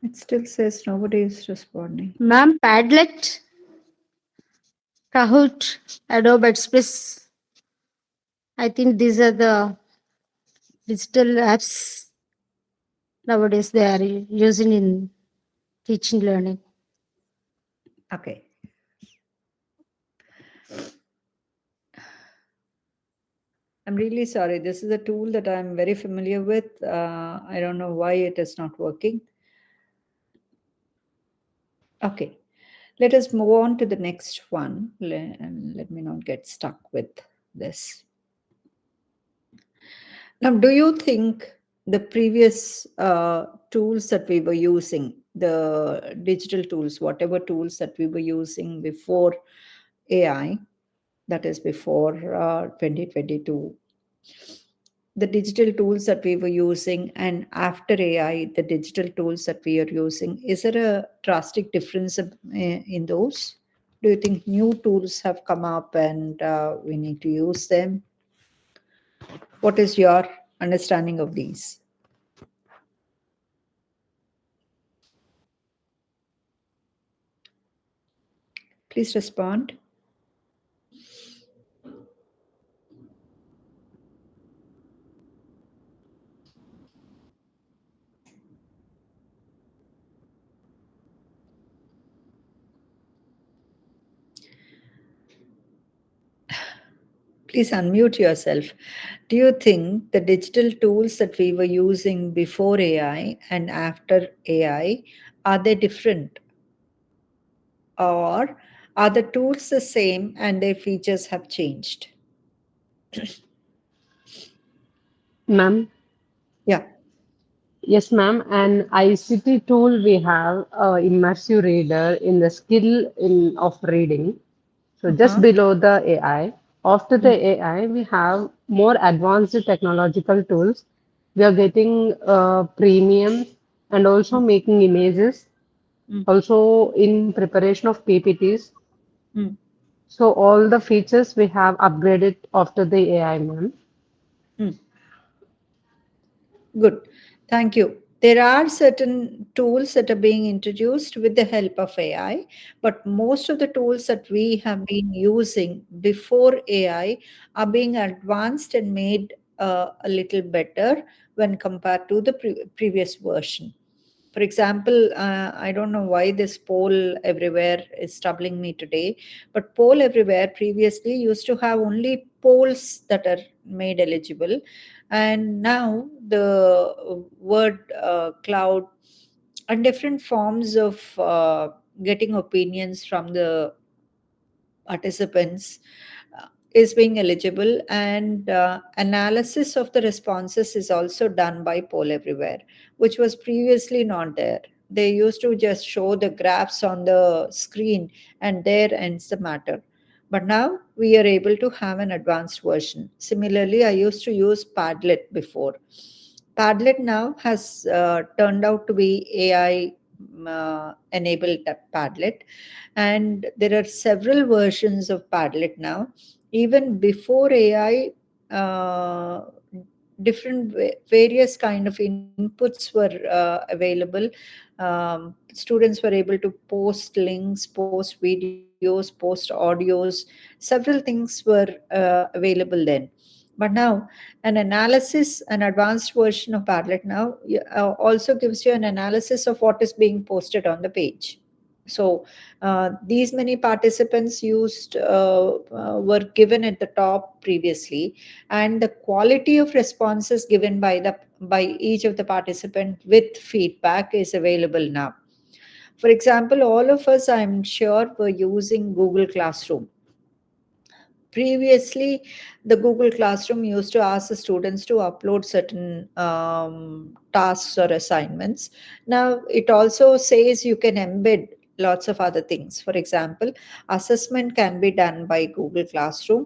It still says nobody is responding. Ma'am, Padlet, Kahoot, Adobe Express. I think these are the digital apps nowadays they are using in teaching learning. Okay. I'm really sorry. This is a tool that I'm very familiar with. I don't know why it is not working. Okay. Let us move on to the next one. And let me not get stuck with this. Now, do you think the previous tools that we were using, the digital tools, whatever tools that we were using before AI, that is before 2022, the digital tools that we were using and after AI, the digital tools that we are using, is there a drastic difference in those? Do you think new tools have come up and we need to use them? What is your understanding of these? Please respond. Please unmute yourself. Do you think the digital tools that we were using before AI and after AI, are they different? Or are the tools the same and their features have changed? Ma'am, Yeah. yes, ma'am. An ICT tool we have immersive reader in the skill in of reading. So just Uh-huh. below the AI. After the Mm, AI, we have more advanced technological tools. We are getting premium and also making images, mm, also in preparation of PPTs. mm, So all the features we have upgraded after the AI, ma'am. mm. Good. Thank you. There are certain tools that are being introduced with the help of AI, but most of the tools that we have been using before AI are being advanced and made a little better when compared to the previous version. For example, I don't know why this poll everywhere is troubling me today, but poll everywhere previously used to have only polls that are made eligible. And now the word cloud and different forms of getting opinions from the participants is being eligible, and analysis of the responses is also done by poll everywhere, which was previously not there. They used to just show the graphs on the screen and there ends the matter, but now we are able to have an advanced version. Similarly, I used to use Padlet before. Padlet now has turned out to be AI enabled Padlet, and there are several versions of Padlet now. Even before AI, different various kind of inputs were available. Students were able to post links, post videos, post audios. Several things were available then. But now, an analysis, an advanced version of Padlet now also gives you an analysis of what is being posted on the page. So these many participants used were given at the top previously, and the quality of responses given by each of the participant with feedback is available now. For example, all of us, I'm sure, were using Google Classroom. Previously, the Google Classroom used to ask the students to upload certain tasks or assignments. Now, it also says you can embed lots of other things. For example, assessment can be done by Google Classroom.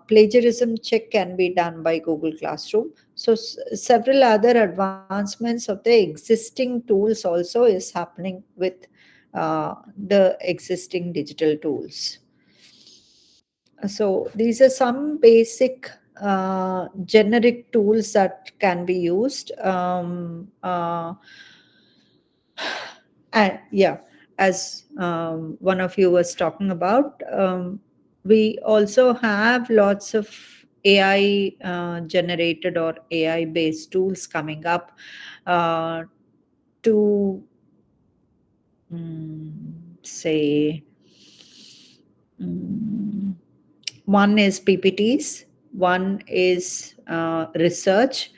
Plagiarism check can be done by Google Classroom. So, several other advancements of the existing tools also is happening with the existing digital tools. So these are some basic generic tools that can be used. And yeah, as one of you was talking about, we also have lots of AI generated or AI based tools coming up uh, to say mm, one is PPTs, one is research.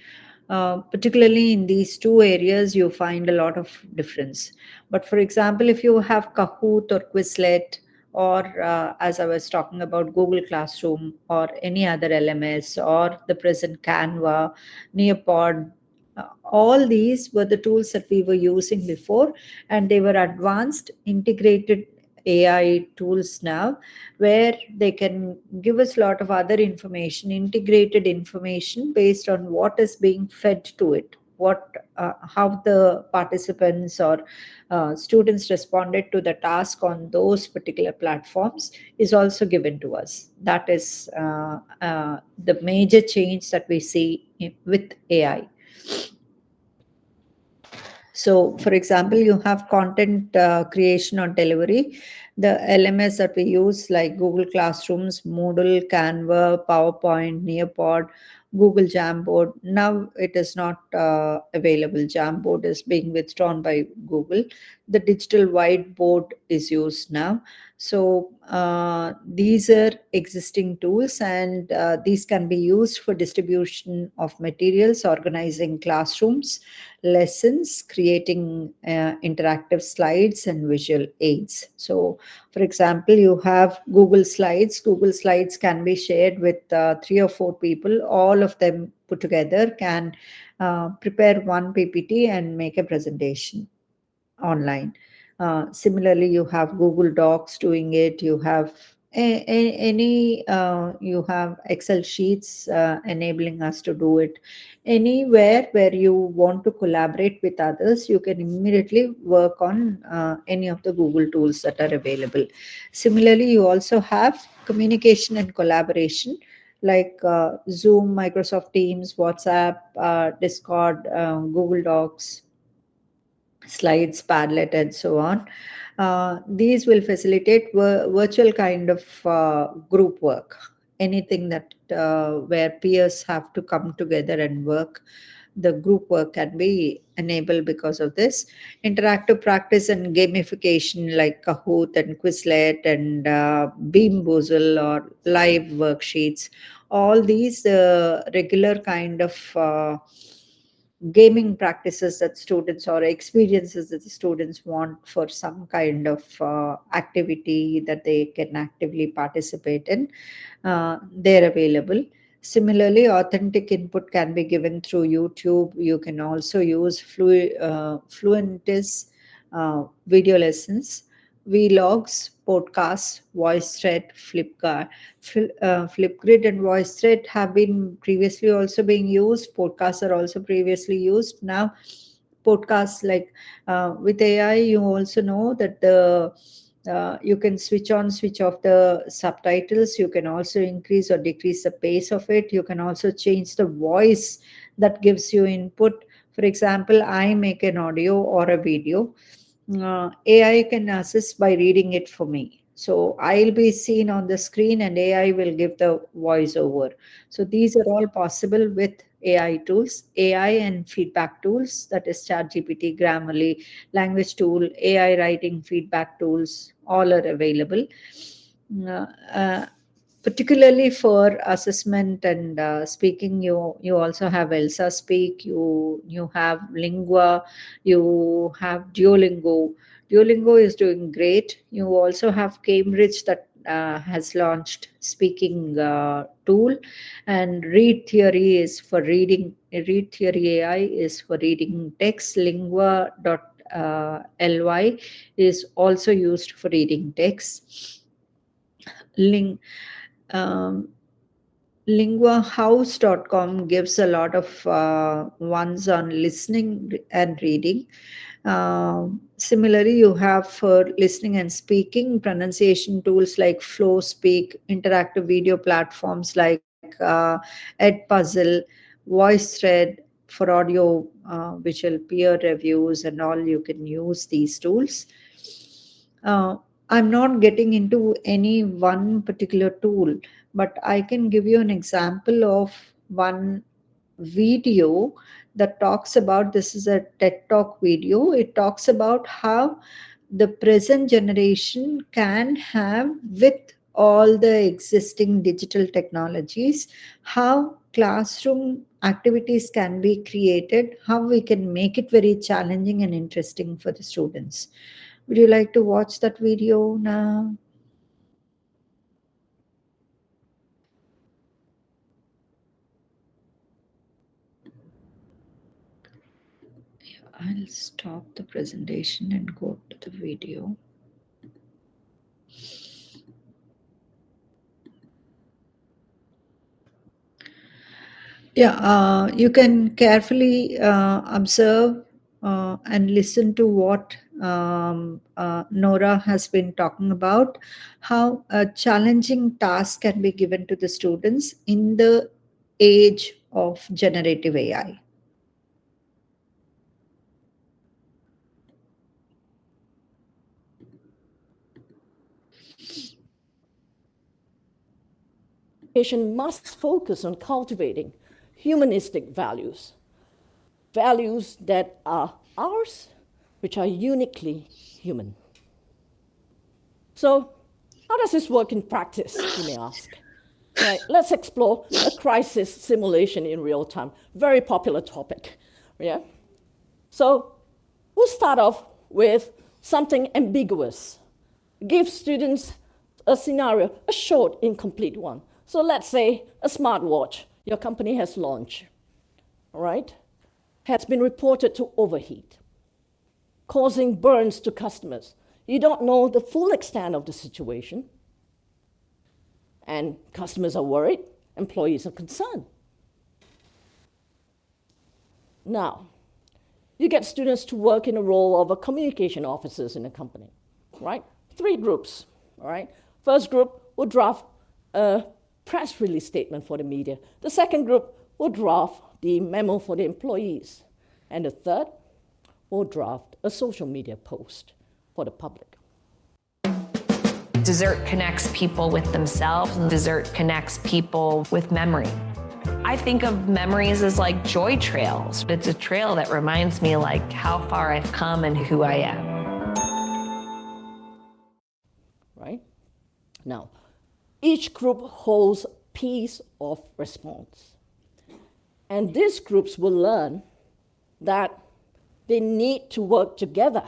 Particularly in these two areas, you find a lot of difference. But for example, if you have Kahoot or Quizlet, or as I was talking about, Google Classroom or any other LMS or the present Canva, Nearpod, all these were the tools that we were using before, and they were advanced, integrated AI tools now, where they can give us a lot of other information, integrated information based on what is being fed to it, how the participants or students responded to the task on those particular platforms is also given to us. That is the major change that we see with AI. So, for example, you have content creation or delivery. The LMS that we use, like Google Classrooms, Moodle, Canva, PowerPoint, Nearpod, Google Jamboard. Now it is not available. Jamboard is being withdrawn by Google. The digital whiteboard is used now. So these are existing tools, and these can be used for distribution of materials, organizing classrooms, lessons, creating interactive slides and visual aids. So, for example, you have Google Slides. Google Slides can be shared with 3 or 4 people. All of them put together can prepare one PPT and make a presentation online. Similarly, you have Google Docs doing it. You have you have Excel sheets enabling us to do it. Anywhere where you want to collaborate with others, you can immediately work on any of the Google tools that are available. Similarly, you also have communication and collaboration, like Zoom, Microsoft Teams, WhatsApp, Discord, Google Docs, Slides, Padlet, and so on. These will facilitate virtual kind of group work, anything that where peers have to come together and work. The group work can be enabled because of this. Interactive practice and gamification, like Kahoot and Quizlet and Beamboozle or live worksheets. All these regular kind of gaming practices that students, or experiences that the students want for some kind of activity that they can actively participate in, they're available. Similarly, authentic input can be given through YouTube. You can also use Fluentis video lessons, vlogs, podcasts, VoiceThread, Flipgrid and VoiceThread have been previously also being used. Podcasts are also previously used. Now, podcasts, like with AI, you also know that the you can switch on, switch off the subtitles. You can also increase or decrease the pace of it. You can also change the voice that gives you input. For example, I make an audio or a video. AI can assist by reading it for me. So I'll be seen on the screen and AI will give the voiceover. So these are all possible with AI tools, AI and feedback tools, that is ChatGPT, Grammarly, language tool, AI writing feedback tools, all are available. Uh, uh, Particularly for assessment and speaking, you also have Elsa Speak, you have Lingua, you have Duolingo is doing great. You also have Cambridge that has launched speaking tool, and Read Theory is for reading. Read Theory AI is for reading text. Lingua.ly is also used for reading text. Ling um, linguahouse.com gives a lot of ones on listening and reading. Similarly, you have for listening and speaking pronunciation tools like FlowSpeak, interactive video platforms like Edpuzzle, VoiceThread for audio, visual peer reviews, and all. You can use these tools. Uh, I'm not getting into any one particular tool, but I can give you an example of one video that talks about, this is a TED Talk video. It talks about how the present generation can have, with all the existing digital technologies, how classroom activities can be created, how we can make it very challenging and interesting for the students. Would you like to watch that video now? I'll stop the presentation and go to the video. Yeah, you can carefully observe and listen to what Nora has been talking about, how a challenging task can be given to the students in the age of generative AI. Education must focus on cultivating humanistic values, values that are ours, which are uniquely human. So, how does this work in practice, you may ask? Right, let's explore a crisis simulation in real time. Very popular topic, yeah? So, we'll start off with something ambiguous. Give students a scenario, a short, incomplete one. So let's say a smartwatch your company has launched, all right, has been reported to overheat, causing burns to customers. You don't know the full extent of the situation, and customers are worried, employees are concerned. Now, you get students to work in the role of a communication officers in a company, right? 3 groups, all right? First group will draft a press release statement for the media. The second group will draft the memo for the employees. And the third will draft a social media post for the public. Dessert connects people with themselves, and dessert connects people with memory. I think of memories as like joy trails. It's a trail that reminds me like how far I've come and who I am. Right? Now, each group holds a piece of response. And these groups will learn that they need to work together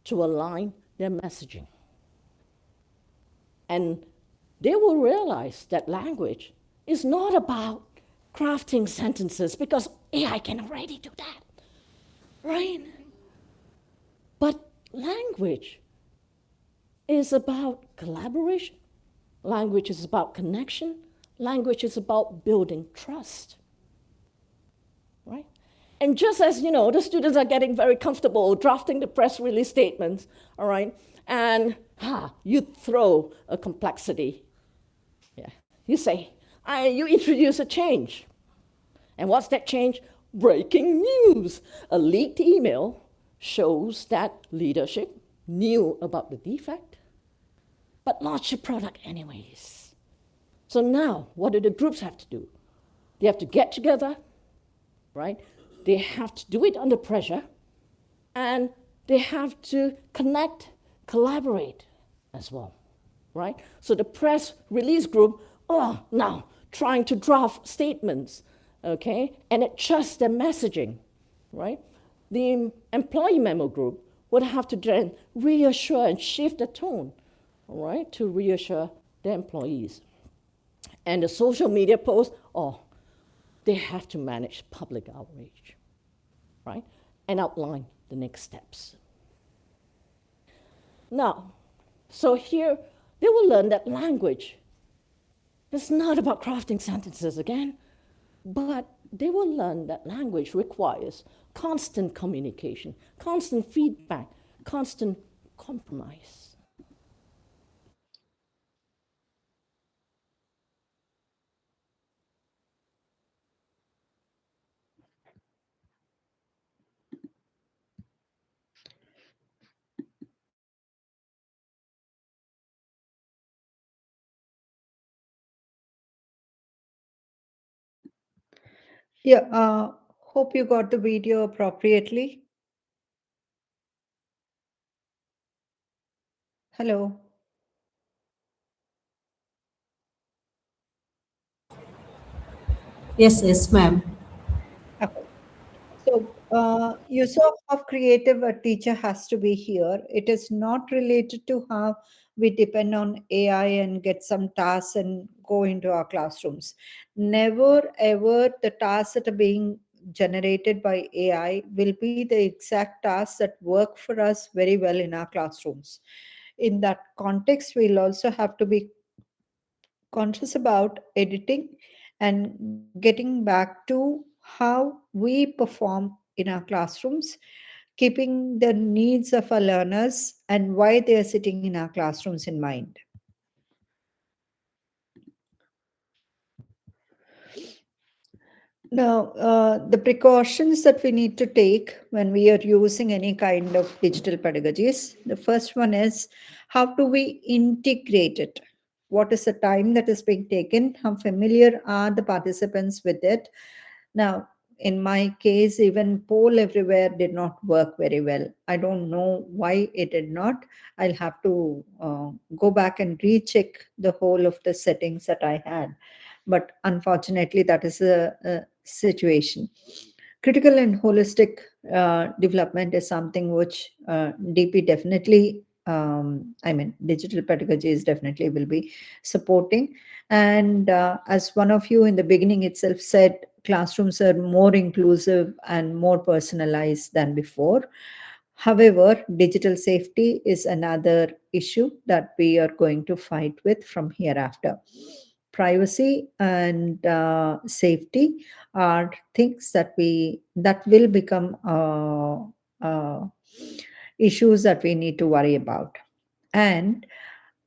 to align their messaging. And they will realize that language is not about crafting sentences, because AI can already do that, right? But language is about collaboration. Language is about connection. Language is about building trust, right? And just as, you know, the students are getting very comfortable drafting the press release statements, all right, and you throw a complexity. Yeah, you say, you introduce a change. And what's that change? Breaking news. A leaked email shows that leadership knew about the defect, but launched the product anyways. So now, what do the groups have to do? They have to get together, right? They have to do it under pressure, and they have to connect, collaborate as well, right? So the press release group, now trying to draft statements, okay, and adjust their messaging, right? The employee memo group would have to then reassure and shift the tone, all right, to reassure their employees. And the social media posts, they have to manage public outrage, right? And outline the next steps. Now, so here, they will learn that language It's not about crafting sentences again, but they will learn that language requires constant communication, constant feedback, constant compromise. Yeah, hope you got the video appropriately. Hello. Yes, yes, ma'am. Okay. So, you saw how creative a teacher has to be here. It is not related to how we depend on AI and get some tasks and go into our classrooms. Never ever the tasks that are being generated by AI will be the exact tasks that work for us very well in our classrooms. In that context, we'll also have to be conscious about editing and getting back to how we perform in our classrooms, keeping the needs of our learners and why they are sitting in our classrooms in mind. Now, the precautions that we need to take when we are using any kind of digital pedagogies, the first one is how do we integrate it? What is the time that is being taken? How familiar are the participants with it? Now, in my case, even poll everywhere did not work very well. I don't know why it did not. I'll have to go back and recheck the whole of the settings that I had. But unfortunately, that is a situation. Critical and holistic development is something which DP definitely, I mean, digital pedagogy is definitely will be supporting. And as one of you in the beginning itself said, classrooms are more inclusive and more personalized than before. However, digital safety is another issue that we are going to fight with from hereafter. Privacy and safety are things that will become issues that we need to worry about. And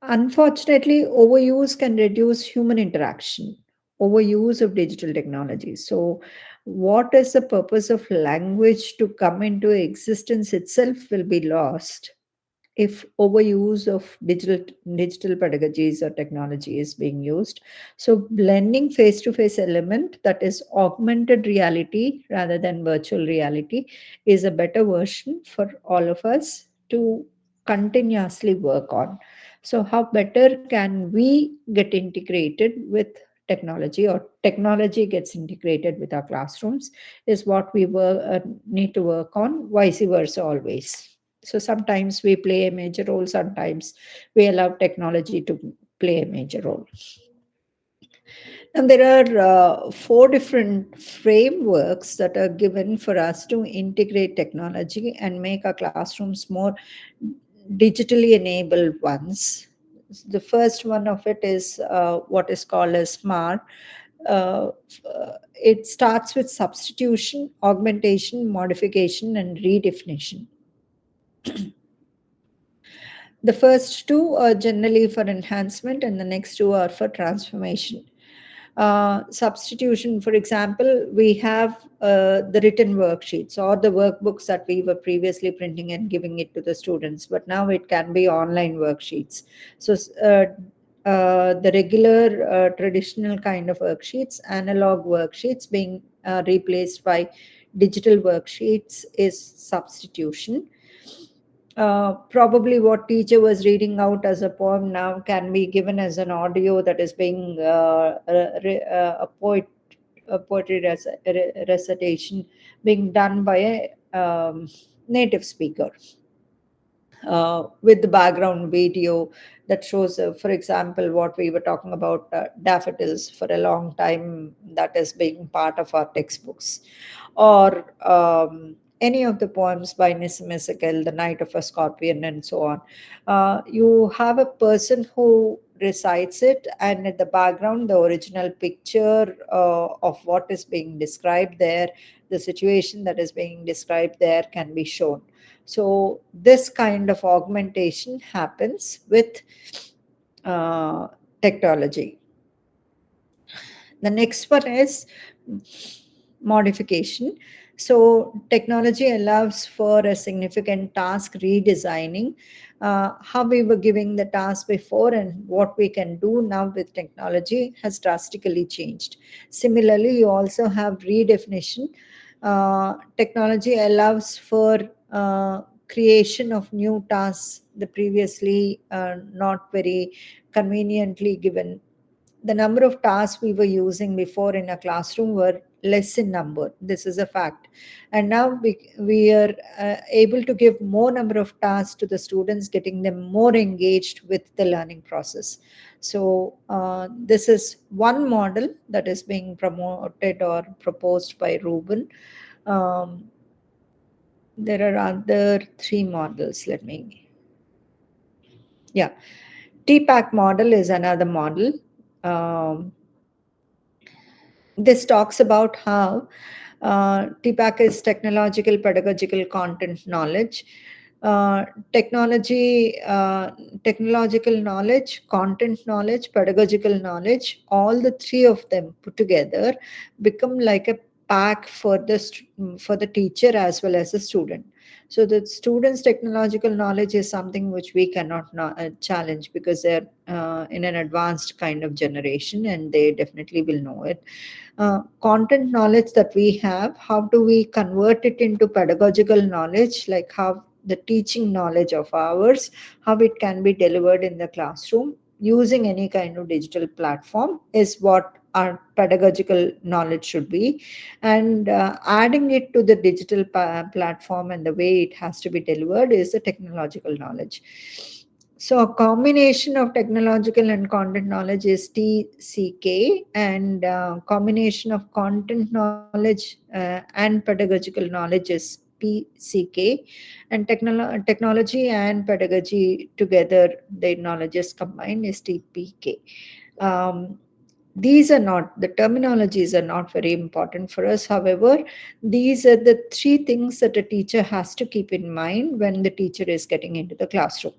unfortunately, overuse can reduce human interaction, overuse of digital technology. So, what is the purpose of language to come into existence itself will be lost if overuse of digital pedagogies or technology is being used. So blending face to face element, that is augmented reality rather than virtual reality, is a better version for all of us to continuously work on. So how better can we get integrated with technology, or technology gets integrated with our classrooms, is what we need to work on, vice versa always. So sometimes we play a major role, sometimes we allow technology to play a major role. And there are four different frameworks that are given for us to integrate technology and make our classrooms more digitally enabled ones. The first one of it is what is called as SMART. It starts with substitution, augmentation, modification, and redefinition. The first two are generally for enhancement, and the next two are for transformation. Substitution, for example, we have the written worksheets or the workbooks that we were previously printing and giving it to the students, but now it can be online worksheets. So, the regular traditional kind of worksheets, analog worksheets being replaced by digital worksheets is substitution. Probably what teacher was reading out as a poem now can be given as an audio that is being a poetry recitation being done by a native speaker with the background video that shows, for example, what we were talking about, daffodils for a long time, that is being part of our textbooks, or any of the poems by Nisimisakel, The Night of a Scorpion, and so on. You have a person who recites it, and at the background, the original picture of what is being described there, the situation that is being described there can be shown. So, this kind of augmentation happens with technology. The next one is modification. So technology allows for a significant task redesigning. How we were giving the task before and what we can do now with technology has drastically changed. Similarly, you also have redefinition. Technology allows for creation of new tasks, the previously not very conveniently given. The number of tasks we were using before in a classroom were less in number. This is a fact. And now we are able to give more number of tasks to the students, getting them more engaged with the learning process. So this is one model that is being promoted or proposed by Ruben. There are other three models. Yeah. TPAC model is another model. This talks about how TPAC is technological pedagogical content knowledge. Uh, technological knowledge, content knowledge, pedagogical knowledge, all the three of them put together become like a pack for for the teacher as well as the student. So the students' technological knowledge is something which we cannot challenge, because they're in an advanced kind of generation and they definitely will know it. Content knowledge that we have, how do we convert it into pedagogical knowledge, like how the teaching knowledge of ours, how it can be delivered in the classroom using any kind of digital platform, is what our pedagogical knowledge should be. And adding it to the digital platform and the way it has to be delivered is the technological knowledge. So a combination of technological and content knowledge is TCK, and combination of content knowledge and pedagogical knowledge is PCK, and technology and pedagogy together, the knowledges combined, is TPK. Um, these are not, the terminologies are not very important for us. However, these are the three things that a teacher has to keep in mind when the teacher is getting into the classroom.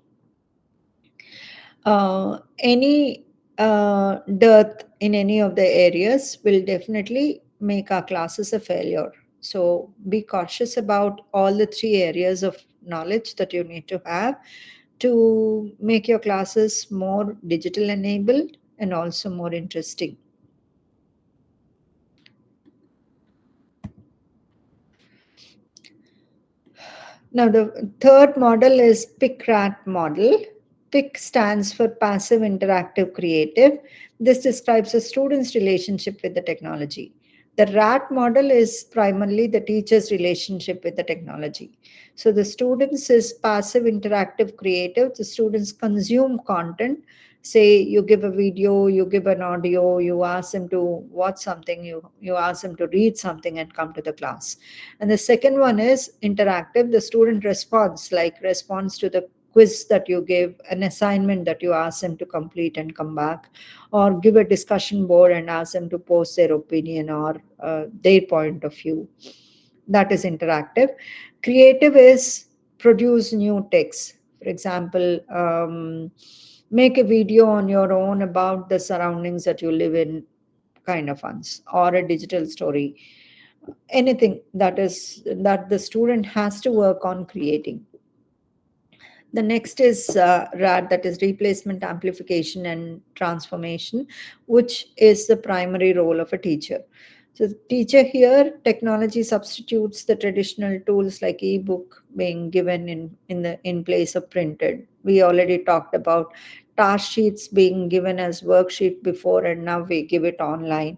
Any dearth in any of the areas will definitely make our classes a failure. So be cautious about all the three areas of knowledge that you need to have to make your classes more digital enabled and also more interesting. Now, the third model is PIC-RAT model. PIC stands for Passive Interactive Creative. This describes a student's relationship with the technology. The RAT model is primarily the teacher's relationship with the technology. So the students is passive interactive creative. The students consume content. Say you give a video, you give an audio, you ask them to watch something, you ask them to read something and come to the class. And the second one is interactive. The student responds, like responds to the quiz that you give, an assignment that you ask them to complete and come back, or give a discussion board and ask them to post their opinion or their point of view. That is interactive. Creative is produce new text. For example, make a video on your own about the surroundings that you live in, kind of ones, or a digital story. Anything that the student has to work on creating. The next is RAD, that is replacement, amplification, and transformation, which is the primary role of a teacher. So the teacher here, technology substitutes the traditional tools like ebook being given in place of printed. We already talked about task sheets being given as worksheet before, and now we give it online.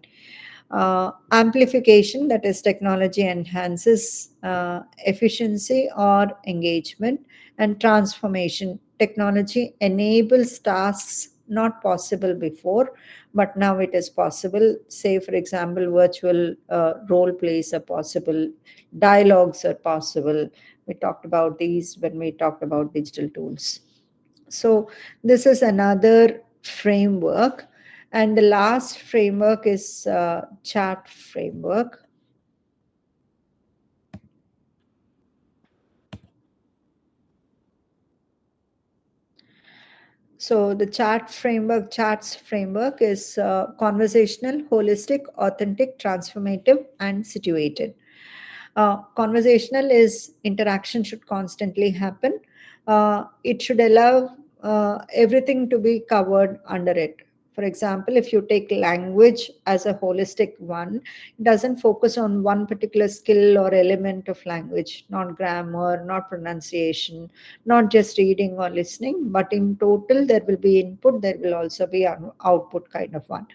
Amplification, that is technology enhances efficiency or engagement. And transformation, technology enables tasks not possible before, but now it is possible. Say, for example, virtual role plays are possible, dialogues are possible. We talked about these when we talked about digital tools. So this is another framework. And the last framework is chat framework. So the chats framework is conversational, holistic, authentic, transformative, and situated. Conversational is interaction should constantly happen. It should allow everything to be covered under it. For example, if you take language as a holistic one, it doesn't focus on one particular skill or element of language, not grammar, not pronunciation, not just reading or listening, but in total, there will be input, there will also be an output kind of one.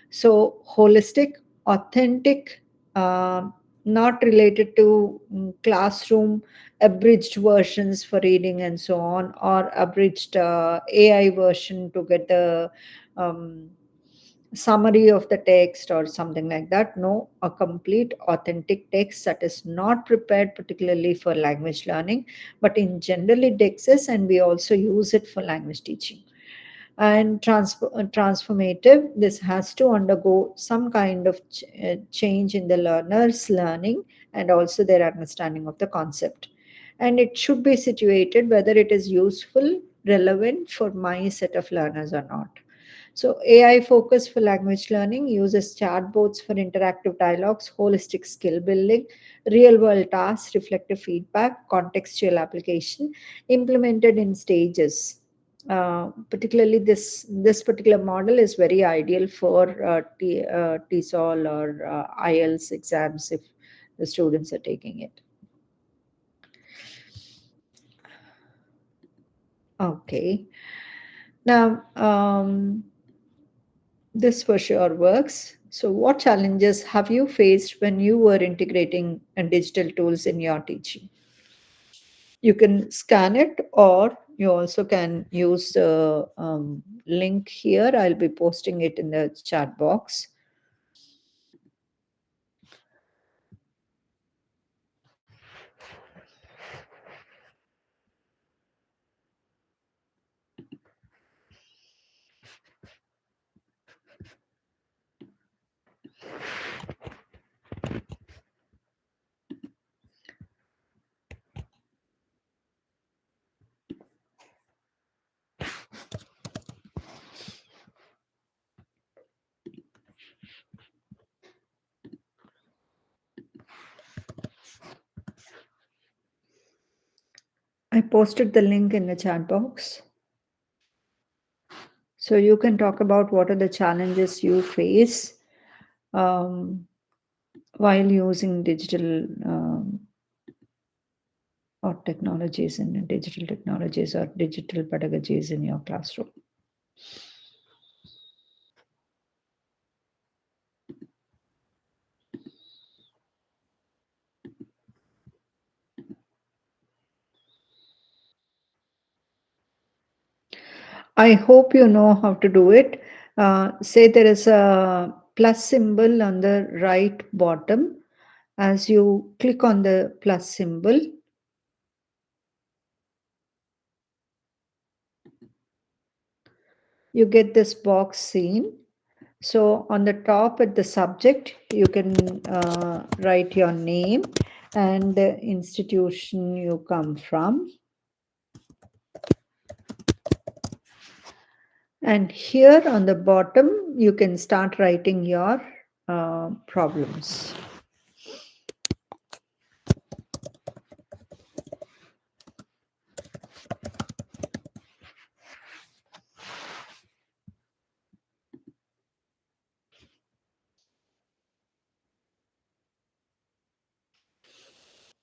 So, holistic, authentic, not related to classroom abridged versions for reading and so on, or abridged AI version to get the um, summary of the text or something like that. No, a complete authentic text that is not prepared particularly for language learning, but in general it exists and we also use it for language teaching. And transformative, this has to undergo some kind of change in the learner's learning and also their understanding of the concept. And it should be situated whether it is useful, relevant for my set of learners or not. So AI focus for language learning uses chatbots for interactive dialogues, holistic skill building, real world tasks, reflective feedback, contextual application, implemented in stages. Particularly this particular model is very ideal for TESOL or IELTS exams if the students are taking it. Okay. Now, this for sure works. So, what challenges have you faced when you were integrating digital tools in your teaching? You can scan it, or you also can use the link here. I'll be posting it in the chat box. I posted the link in the chat box. So you can talk about what are the challenges you face while using digital or technologies and digital technologies or digital pedagogies in your classroom. I hope you know how to do it. Say there is a plus symbol on the right bottom. As you click on the plus symbol, you get this box seen. So on the top at the subject, you can write your name and the institution you come from. And here on the bottom, you can start writing your problems.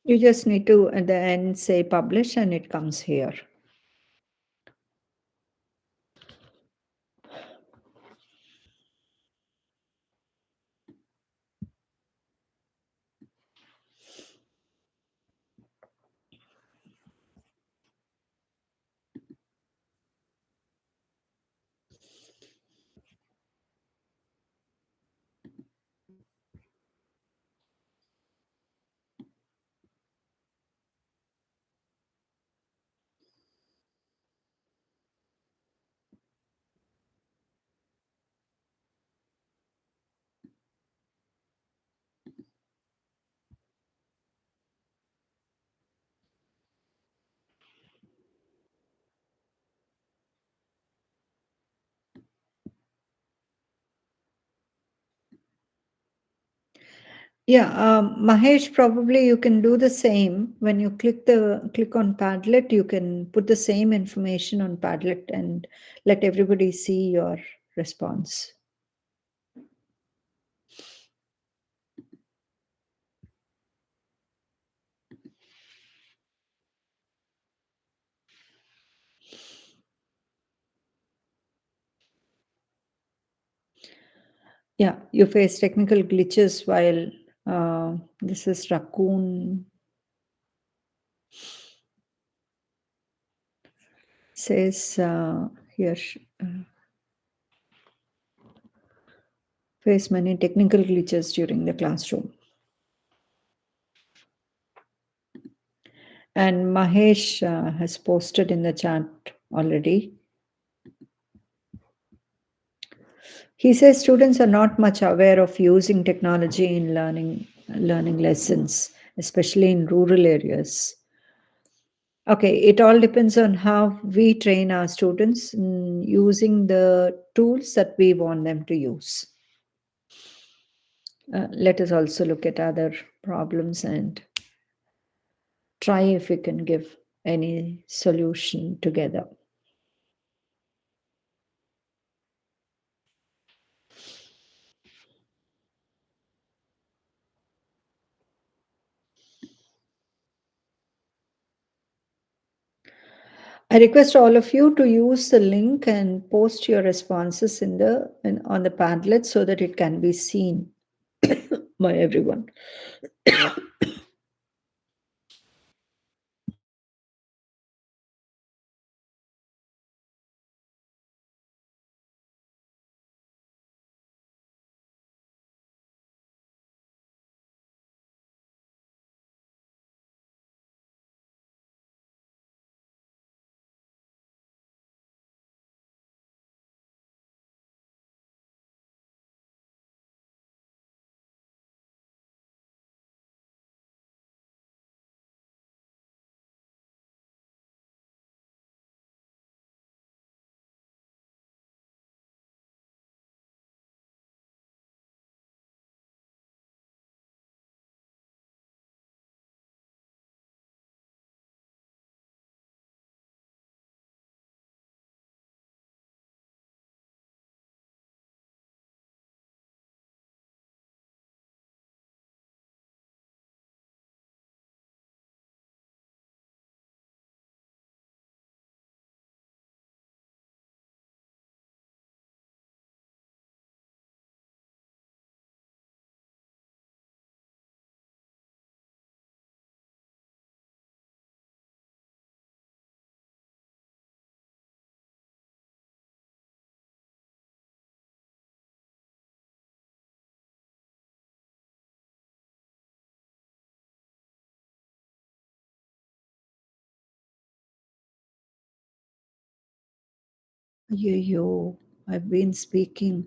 You just need to at the end say publish and it comes here. Yeah, Mahesh, probably you can do the same. When you click on Padlet, you can put the same information on Padlet and let everybody see your response. Yeah, you face technical glitches while this is Raccoon says here face many technical glitches during the classroom. And Mahesh has posted in the chat already. He says students are not much aware of using technology in learning lessons, especially in rural areas. Okay, it all depends on how we train our students in using the tools that we want them to use. Let us also look at other problems and try if we can give any solution together. I request all of you to use the link and post your responses on the Padlet so that it can be seen by everyone. Yo, I've been speaking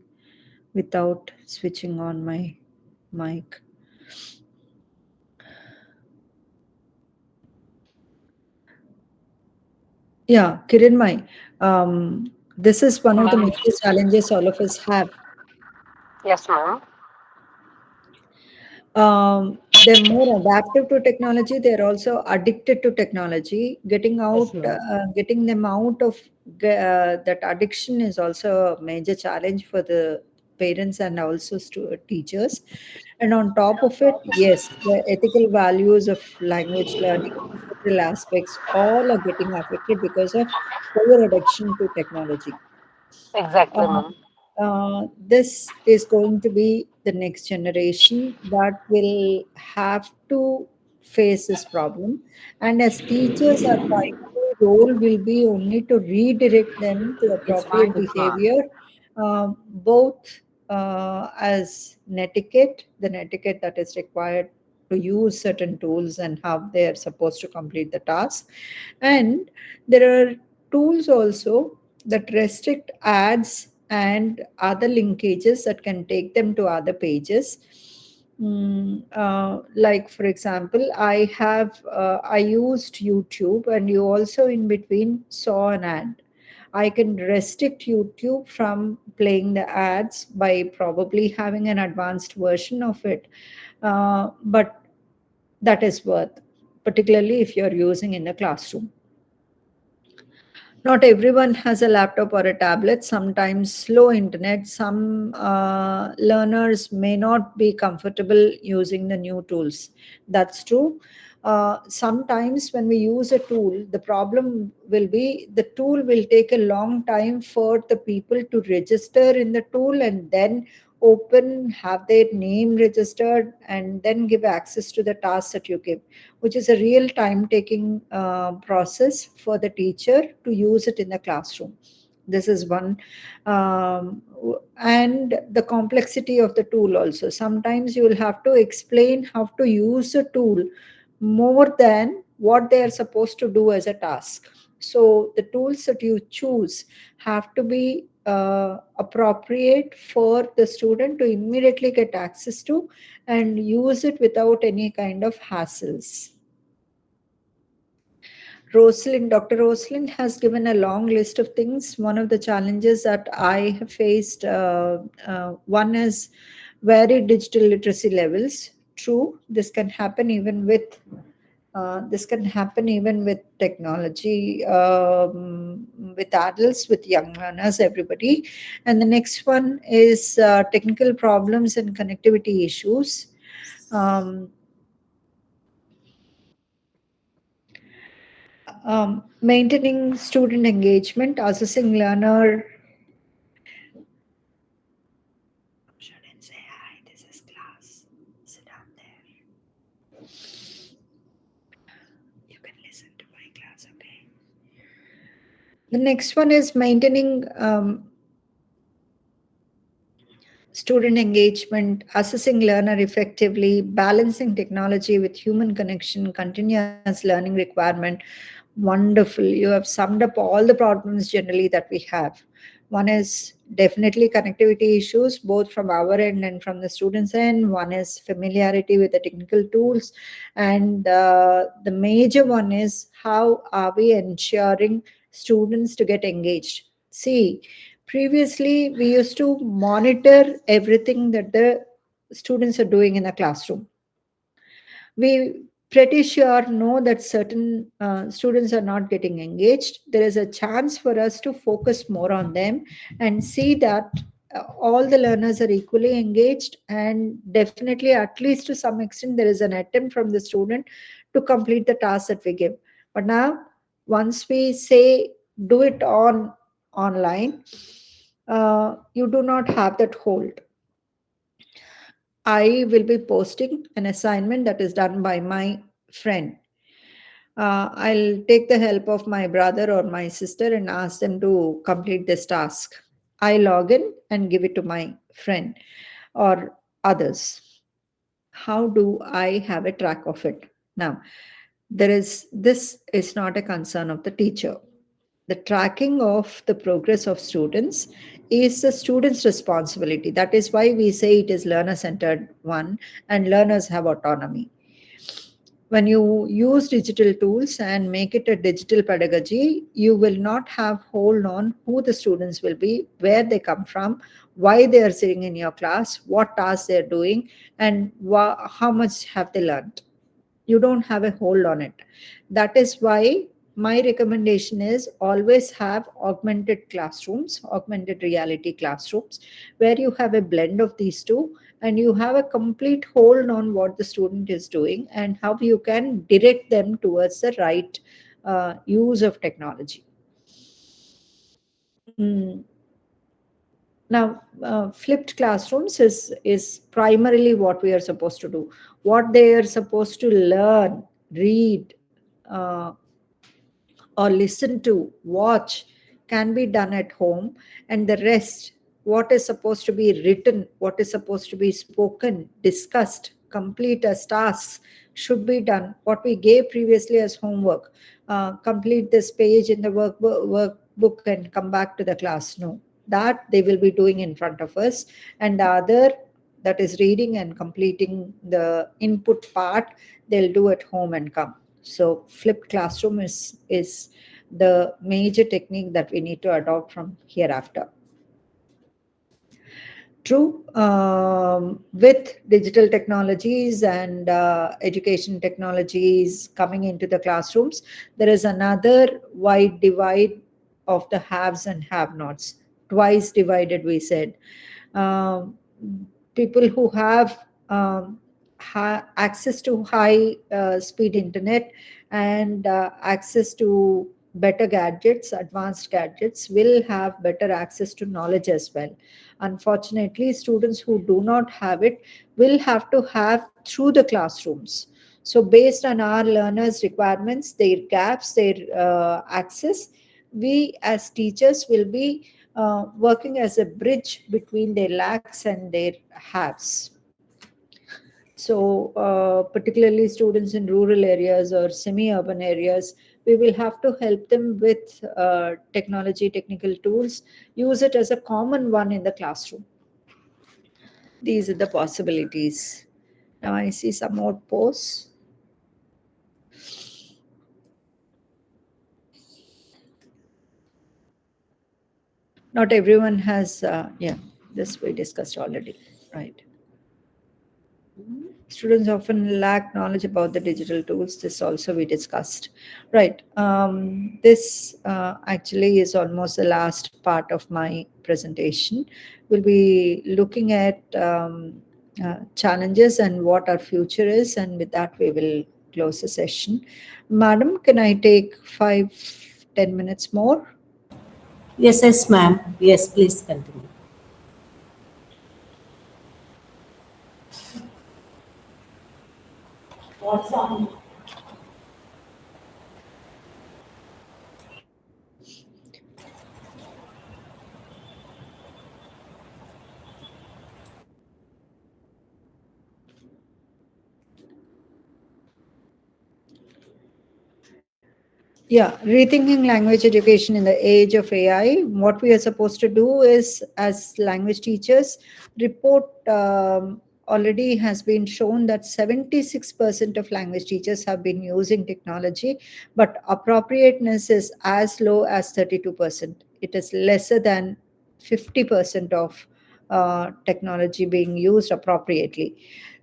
without switching on my mic. Yeah, Kiranmai, this is one of the major challenges all of us have. Yes, ma'am. They're more adaptive to technology. They're also addicted to technology. Yes, ma'am. Getting them out of that addiction is also a major challenge for the parents and also teachers. And on top of it, yes, the ethical values of language learning, cultural aspects, all are getting affected because of over addiction to technology. Exactly, Uh, ma'am. this is going to be the next generation that will have to face this problem. And as teachers, our primary role will be only to redirect them to It's fine appropriate with ma. behavior, both as netiquette, the netiquette that is required to use certain tools and how they are supposed to complete the task. And there are tools also that restrict ads and other linkages that can take them to other pages. Like for example, I used YouTube, and you also in between saw an ad. I can restrict YouTube from playing the ads by probably having an advanced version of it. but that is worth, particularly if you're using in a classroom. Not everyone has a laptop or a tablet. Sometimes slow internet, some learners may not be comfortable using the new tools. That's true. Sometimes when we use a tool, the problem will be the tool will take a long time for the people to register in the tool and then open, have their name registered, and then give access to the task that you give, which is a real time taking process for the teacher to use it in the classroom. This is one. And the complexity of the tool also. Sometimes you will have to explain how to use a tool more than what they are supposed to do as a task. So the tools that you choose have to be appropriate for the student to immediately get access to and use it without any kind of hassles. Dr. Roseline has given a long list of things. One of the challenges that I have faced, one is varied digital literacy levels. True, this can happen even with technology, with adults, with young learners, everybody. And the next one is technical problems and connectivity issues. Maintaining student engagement, assessing learner. Shouldn't say hi, this is class. Sit down there. You can listen to my class, okay? The next one is maintaining student engagement, assessing learner effectively, balancing technology with human connection, continuous learning requirement. Wonderful. You have summed up all the problems generally that we have. One is definitely connectivity issues, both from our end and from the students' end. One is familiarity with the technical tools. And the major one is how are we ensuring students to get engaged? See, previously we used to monitor everything that the students are doing in a classroom. We pretty sure know that certain students are not getting engaged. There is a chance for us to focus more on them and see that all the learners are equally engaged, and definitely at least to some extent there is an attempt from the student to complete the task that we give. But now once we say do it online, you do not have that hold. I will be posting an assignment that is done by my friend. I'll take the help of my brother or my sister and ask them to complete this task. I log in and give it to my friend or others. How do I have a track of it? Now, this is not a concern of the teacher. The tracking of the progress of students is the student's responsibility. That is why we say it is learner-centered one, and learners have autonomy. When you use digital tools and make it a digital pedagogy, you will not have hold on who the students will be, where they come from, why they are sitting in your class, what tasks they're doing, and how much have they learned. You don't have a hold on it. That is why my recommendation is always have augmented classrooms, augmented reality classrooms, where you have a blend of these two and you have a complete hold on what the student is doing and how you can direct them towards the right use of technology. Mm. Now, flipped classrooms is primarily what we are supposed to do. What they are supposed to learn, read, uh, or listen to, watch, can be done at home, and the rest, what is supposed to be written, what is supposed to be spoken, discussed, complete as tasks, should be done. What we gave previously as homework, complete this page in the workbook and come back to the class. No, that they will be doing in front of us, and the other, that is reading and completing the input part, they'll do at home and come. So flipped classroom is the major technique that we need to adopt from hereafter. True. With digital technologies and education technologies coming into the classrooms, there is another wide divide of the haves and have-nots. Twice divided, we said. Um, People who have access to high speed internet and access to better gadgets, advanced gadgets, will have better access to knowledge as well. Unfortunately, students who do not have it will have to have through the classrooms. So, based on our learners' requirements, their gaps, their access, we as teachers will be working as a bridge between their lacks and their haves. So, particularly students in rural areas or semi urban areas, we will have to help them with technology, technical tools, use it as a common one in the classroom. These are the possibilities. Now, I see some more posts. Not everyone has, yeah, this we discussed already, right? Students often lack knowledge about the digital tools. This also we discussed, right? This actually is almost the last part of my presentation. We'll be looking at challenges and what our future is, and with that we will close the session. Madam, can I take 5-10 minutes more? Yes, yes, ma'am. Yes, please continue. What's on? Yeah, rethinking language education in the age of AI. What we are supposed to do is, as language teachers, report already has been shown that 76% of language teachers have been using technology, but appropriateness is as low as 32%. It is lesser than 50% of technology being used appropriately.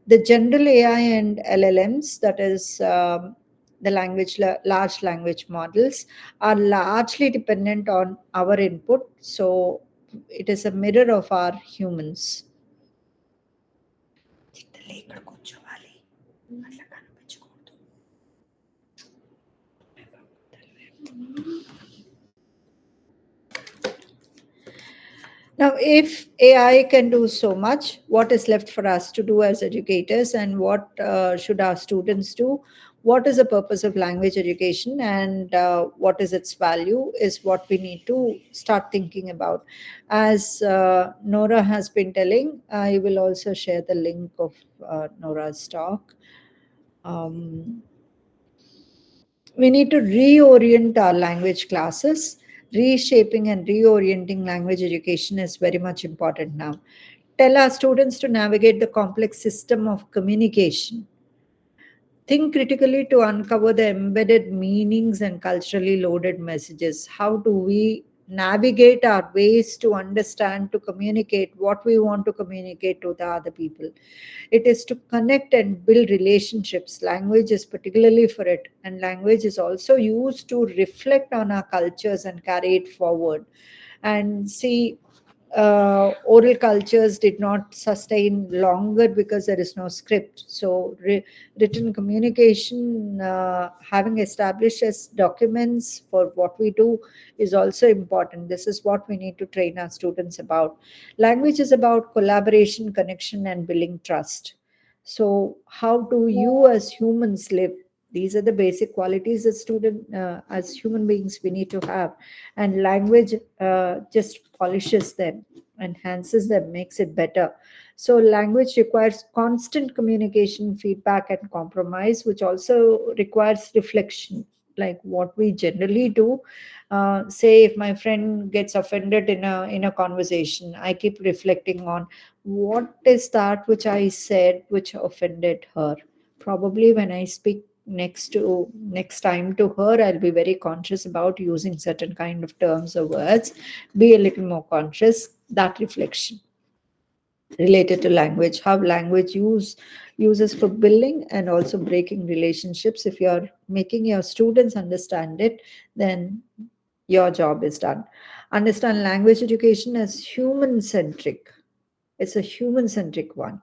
The general AI and LLMs, that is, the large language models, are largely dependent on our input. So it is a mirror of our humans. Now, if AI can do so much, what is left for us to do as educators, and what should our students do? What is the purpose of language education, and what is its value, is what we need to start thinking about. As Nora has been telling, I will also share the link of Nora's talk. We need to reorient our language classes. Reshaping and reorienting language education is very much important now. Tell our students to navigate the complex system of communication. Think critically to uncover the embedded meanings and culturally loaded messages. How do we navigate our ways to understand, to communicate what we want to communicate to the other people? It is to connect and build relationships. Language is particularly for it, and language is also used to reflect on our cultures and carry it forward. And see, oral cultures did not sustain longer because there is no script. So written communication, having established as documents for what we do, is also important. This is what we need to train our students about. Language is about collaboration, connection, and building trust. So how do you as humans live? These are the basic qualities as human beings we need to have, and language just polishes them, enhances them, makes it better. So language requires constant communication, feedback, and compromise, which also requires reflection, like what we generally do. Say if my friend gets offended in a conversation, I keep reflecting on what is that which I said which offended her. Probably when I speak next time to her, I'll be very conscious about using certain kind of terms or words, be a little more conscious. That reflection. related to language, how language uses for building and also breaking relationships. If you're making your students understand it, then your job is done. Understand language education as human centric. It's a human centric one.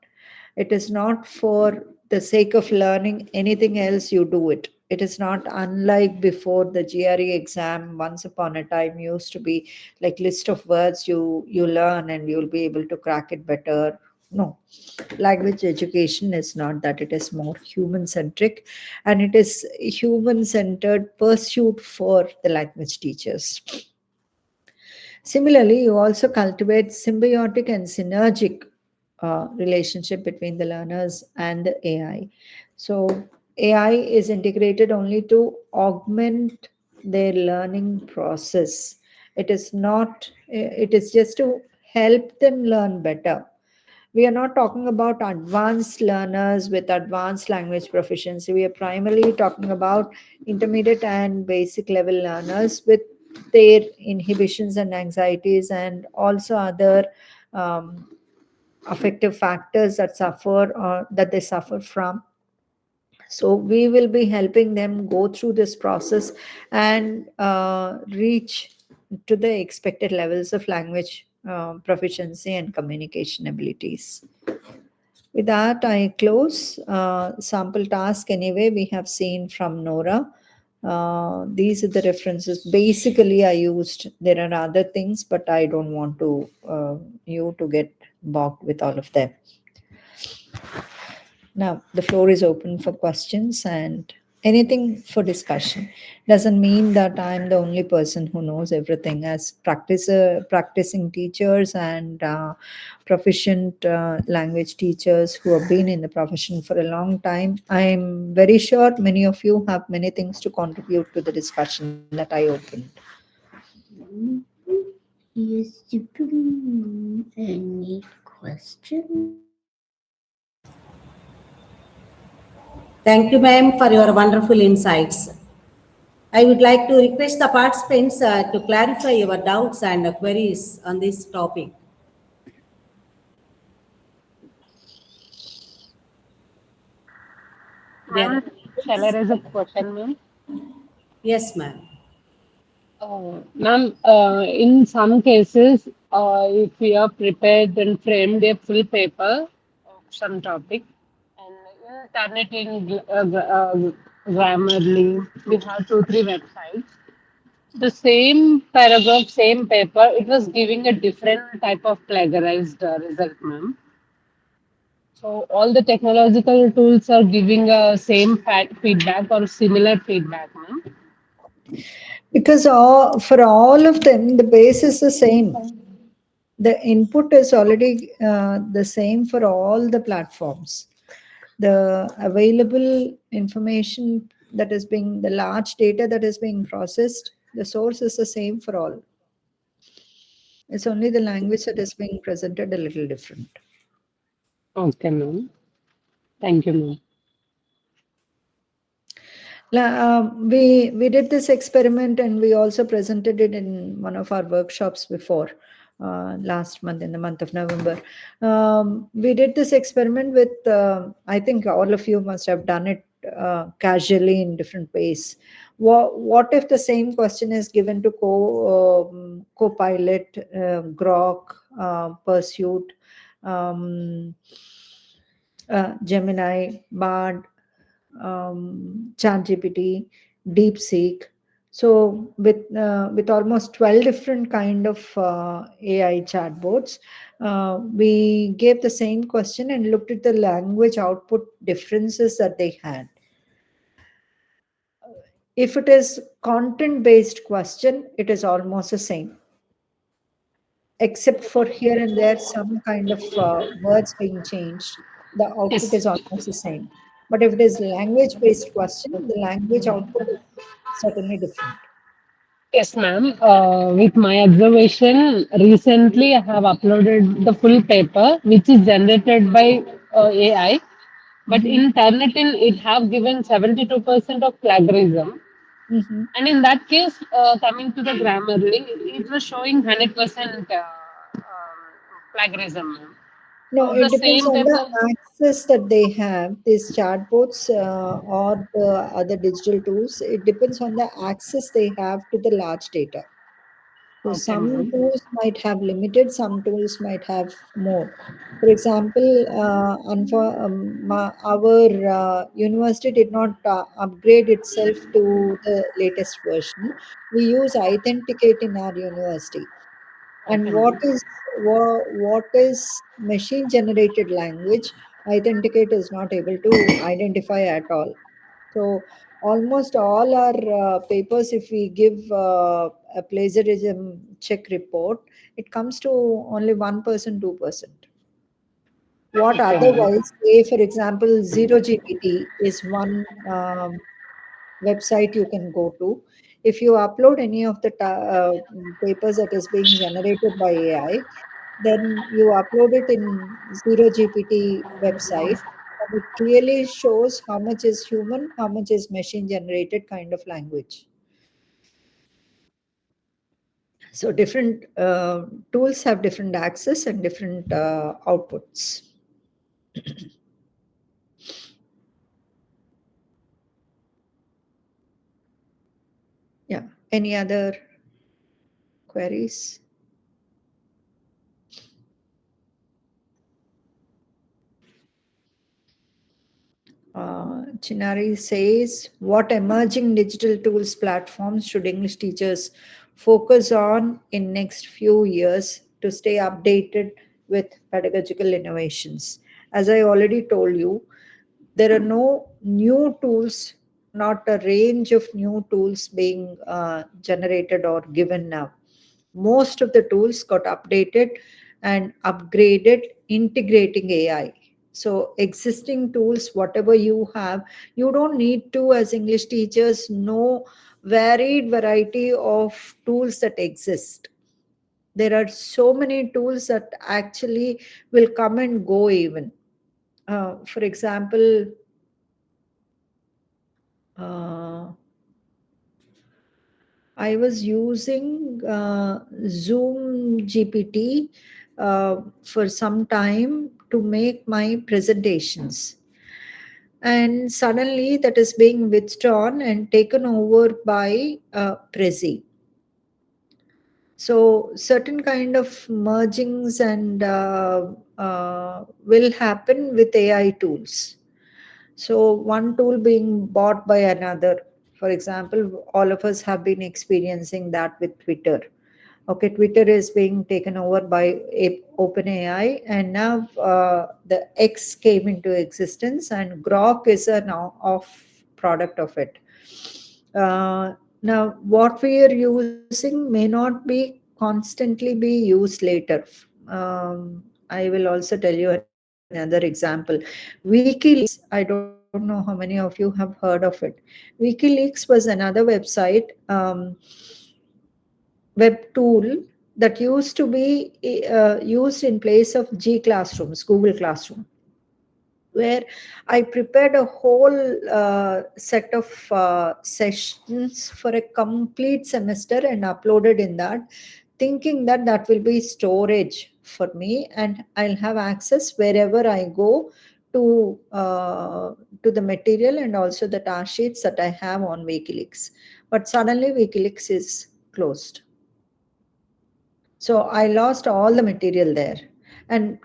It is not for the sake of learning anything else, you do it. It is not unlike before the GRE exam. Once upon a time used to be like list of words you learn and you'll be able to crack it better. No, language education is not that. It is more human centric, and it is human centered pursuit for the language teachers. Similarly, you also cultivate symbiotic and synergic relationship between the learners and the AI. So AI is integrated only to augment their learning process. It is not, it is just to help them learn better. We are not talking about advanced learners with advanced language proficiency. We are primarily talking about intermediate and basic level learners with their inhibitions and anxieties and also other um, affective factors that suffer or that they suffer from. So we will be helping them go through this process and reach to the expected levels of language proficiency and communication abilities. With that, I close. Sample task anyway, we have seen from Nora. These are the references. Basically, I used, there are other things, but I don't want to you to get bogged with all of them. Now, the floor is open for questions and anything for discussion. Doesn't mean that I'm the only person who knows everything. As practicing teachers and proficient language teachers who have been in the profession for a long time, I'm very sure many of you have many things to contribute to the discussion that I opened. Yes, any question? Thank you, ma'am, for your wonderful insights. I would like to request the participants to clarify your doubts and queries on this topic. Ma'am, shall I raise a question, ma'am? Yes, ma'am. Ma'am, in some cases, if we are prepared and framed a full paper of some topic and you turn it in Grammarly, we have two, three websites. The same paragraph, same paper, it was giving a different type of plagiarized result, ma'am. So all the technological tools are giving a same feedback or similar feedback, ma'am. Because for all of them, the base is the same. The input is already the same for all the platforms. The available information that is being, the large data that is being processed, the source is the same for all. It's only the language that is being presented a little different. Okay, ma'am. Thank you, ma'am. We did this experiment and we also presented it in one of our workshops before last month, in the month of November. We did this experiment with I think all of you must have done it casually in different ways. What if the same question is given to Copilot, Grok, Pursuit, Gemini, Bard, ChatGPT, DeepSeek. So with almost 12 different kind of AI chatbots, we gave the same question and looked at the language output differences that they had. If it is content based question, it is almost the same, except for here and there some kind of words being changed. The output Yes, is almost the same. But if it is language based question, the language output is certainly different. yes, ma'am. With my observation, recently I have uploaded the full paper, which is generated by AI. But Mhm, in Turnitin, it have given 72% of plagiarism. mhm. And in that case, coming to the Grammarly, it was showing 100% plagiarism, ma'am. No, The it depends same on the paper. access that they have. These chatbots or the other digital tools, it depends on the access they have to the large data. So Okay, some ma'am. tools might have limited, some tools might have more. For example, our university did not upgrade itself to the latest version. We use Authenticate in our university. Okay, And ma'am. what is machine generated language? Authenticate is not able to identify at all. So almost all our papers, if we give a plagiarism check report, it comes to only 1%, 2%. What Okay, ma'am. otherwise, say for example, zero GPT is one website you can go to. If you upload any of the papers that is being generated by AI, then you upload it in zero GPT website, and it clearly shows how much is human, how much is machine generated kind of language. So different tools have different access and different outputs. Yeah. Any other queries? Chinari says, what emerging digital tools platforms should English teachers focus on in next few years to stay updated with pedagogical innovations? As I already told you, there are no new tools, not a range of new tools being generated or given now. Most of the tools got updated and upgraded, integrating AI. So existing tools, whatever you have, you don't need to, as English teachers, know varied variety of tools that exist. There are so many tools that actually will come and go even. For example, uh, I was using Zoom GPT for some time to make my presentations. And suddenly that is being withdrawn and taken over by Prezi. So certain kind of mergings and will happen with AI tools. So one tool being bought by another. For example, all of us have been experiencing that with Twitter. Okay, Twitter is being taken over by OpenAI, and now the X came into existence, and Grok is a now off product of it. Now, what we are using may not be constantly be used later. I will also tell you another example. WikiLeaks, I don't know how many of you have heard of it. WikiLeaks was another website, web tool that used to be used in place of G Classrooms, Google Classroom, where I prepared a whole set of sessions for a complete semester and uploaded in that, thinking that that will be storage for me and I'll have access wherever I go to the material and also the task sheets that I have on WikiLeaks. But suddenly WikiLeaks is closed. So I lost all the material there. And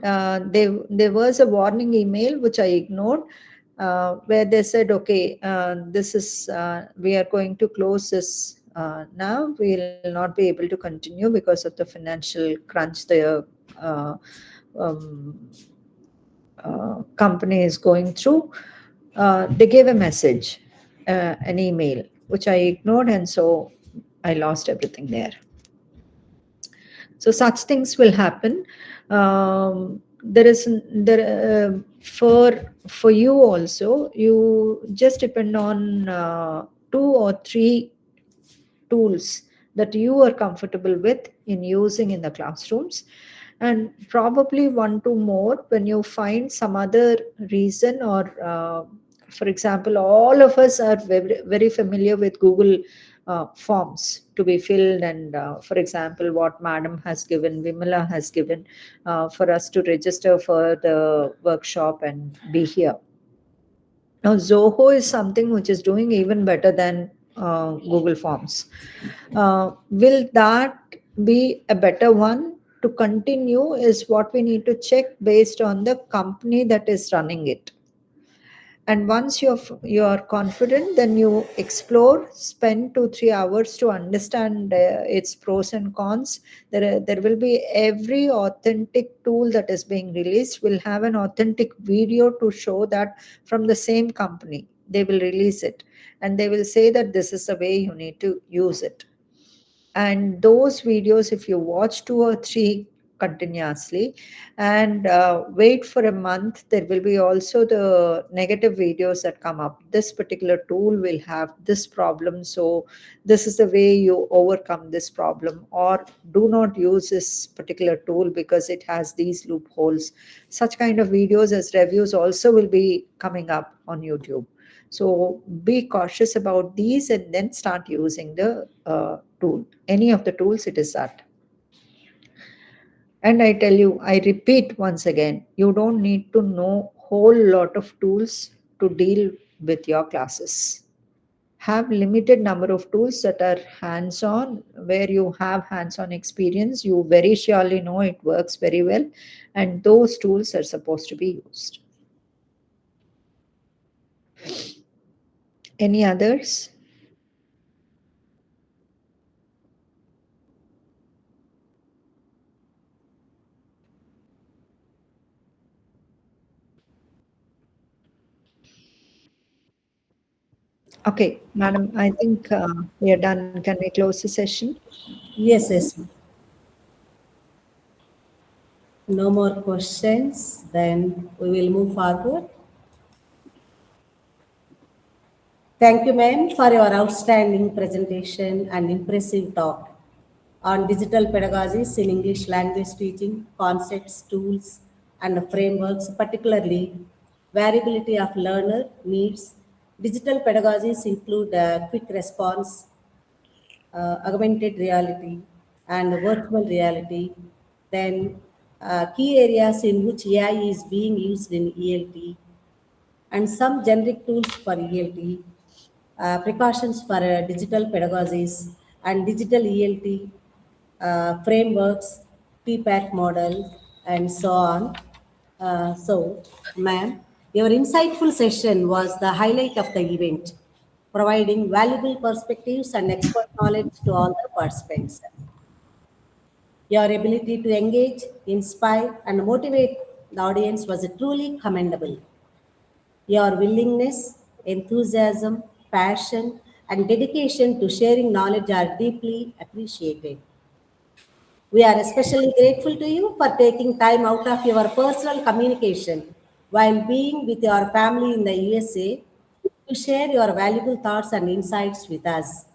there was a warning email which I ignored, where they said, okay, we are going to close this now. We will not be able to continue because of the financial crunch the um, company is going through. They gave a message, an email, which I ignored. And so I lost everything there. So such things will happen. There is for you also. You just depend on 2 or 3 tools that you are comfortable with in using in the classrooms, and probably 1, 2 more when you find some other reason or for example, all of us are very, very familiar with Google forms to be filled, and for example, what Madam has given, Vimala has given, for us to register for the workshop and be here. Now, Zoho is something which is doing even better than Google Forms. Will that be a better one to continue? Is what we need to check based on the company that is running it. And once you're confident, then you explore, spend 2-3 hours to understand its pros and cons. There will be every authentic tool that is being released will have an authentic video to show that from the same company. They will release it and they will say that this is the way you need to use it. And those videos, if you watch 2 or 3 continuously and wait for a month, there will be also the negative videos that come up. This particular tool will have this problem, so this is the way you overcome this problem, or do not use this particular tool because it has these loopholes. Such kind of videos as reviews also will be coming up on YouTube. So be cautious about these and then start using the tool. Any of the tools, it is that. And I tell you, I repeat once again, you don't need to know whole lot of tools to deal with your classes. Have limited number of tools that are hands-on, where you have hands-on experience. You very surely know it works very well, and those tools are supposed to be used. Any others? Okay, Madam, I think we are done. Can we close the session? Yes, yes. No more questions, then we will move forward. Thank you, ma'am, for your outstanding presentation and impressive talk on digital pedagogies in English language teaching, concepts, tools, and frameworks, particularly variability of learner needs. Digital pedagogies include quick response, augmented reality, and virtual reality. Then key areas in which AI is being used in ELT, and some generic tools for ELT, precautions for digital pedagogies and digital ELT frameworks, PPAC model, and so on. So, ma'am, your insightful session was the highlight of the event, providing valuable perspectives and expert knowledge to all the participants. Your ability to engage, inspire, and motivate the audience was truly commendable. Your willingness, enthusiasm, passion, and dedication to sharing knowledge are deeply appreciated. We are especially grateful to you for taking time out of your personal communication while being with your family in the USA to share your valuable thoughts and insights with us.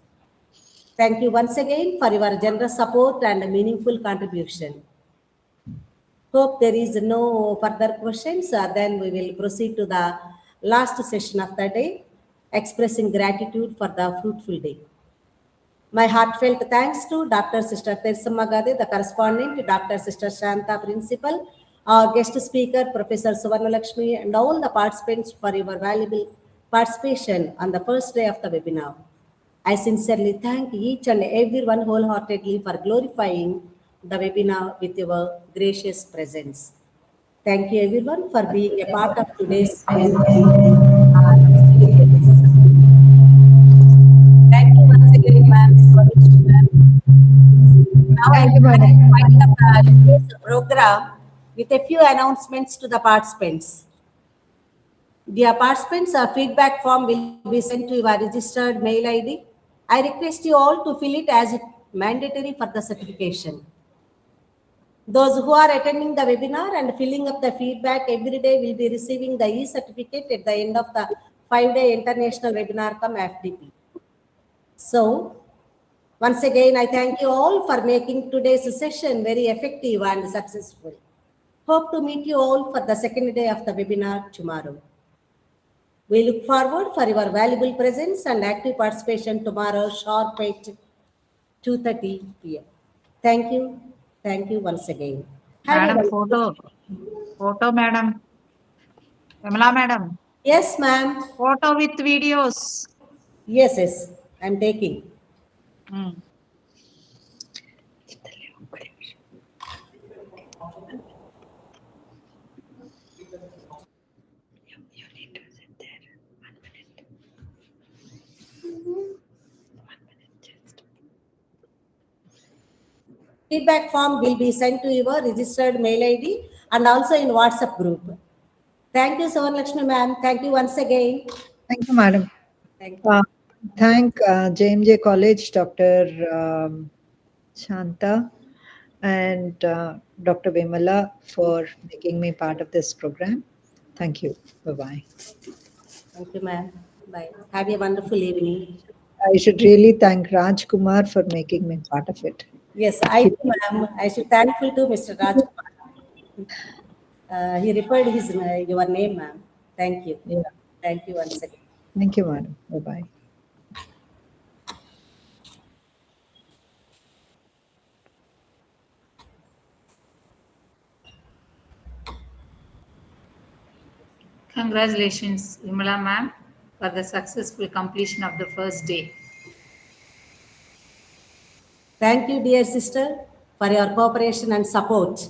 Thank you once again for your generous support and meaningful contribution. Hope there is no further questions. Then we will proceed to the last session of the day, expressing gratitude for the fruitful day. My heartfelt thanks to Dr.Sr. Tresa Gade, the correspondent, Dr.Sr.Santha, principal, our guest speaker, Professor Suvarnalakshmi, and all the participants for your valuable participation on the first day of the webinar. I sincerely thank each and everyone wholeheartedly for glorifying the webinar with your gracious presence. Thank you everyone for being a part of today's experience. Thank you once again, ma'am. Now I would like to wind up today's program with a few announcements to the participants. Dear participants, a feedback form will be sent to your registered mail ID. I request you all to fill it as mandatory for the certification. Those who are attending the webinar and filling up the feedback every day will be receiving the e-certificate at the end of the 5-day international webinar come FDP. So, once again, I thank you all for making today's session very effective and successful. Hope to meet you all for the second day of the webinar tomorrow. We look forward for your valuable presence and active participation tomorrow sharp at 2:30 p.m. Thank you. Thank you once again. Have a Madam, wonderful- photo, madam. Vimala, madam. Yes, ma'am. Photo with videos. Yes. I'm taking. Feedback form will be sent to your registered mail ID and also in WhatsApp group. Thank you, Savanlakshmi ma'am. Thank you once again. Thank you, madam. Thank you. Thank JMJ College, Dr. Shanta and Dr. Vimala for making me part of this program. Thank you. Bye-bye. Thank you, ma'am. Bye. Have a wonderful evening. I should really thank Raj Kumar for making me part of it. Yes, I too, ma'am. I should thankful to Mr. Rajkumar. He referred your name, ma'am. Thank you. Yeah. Thank you once again. Thank you, madam. Bye-bye. Congratulations, Vimala ma'am, for the successful completion of the first day. Thank you, dear sister, for your cooperation and support.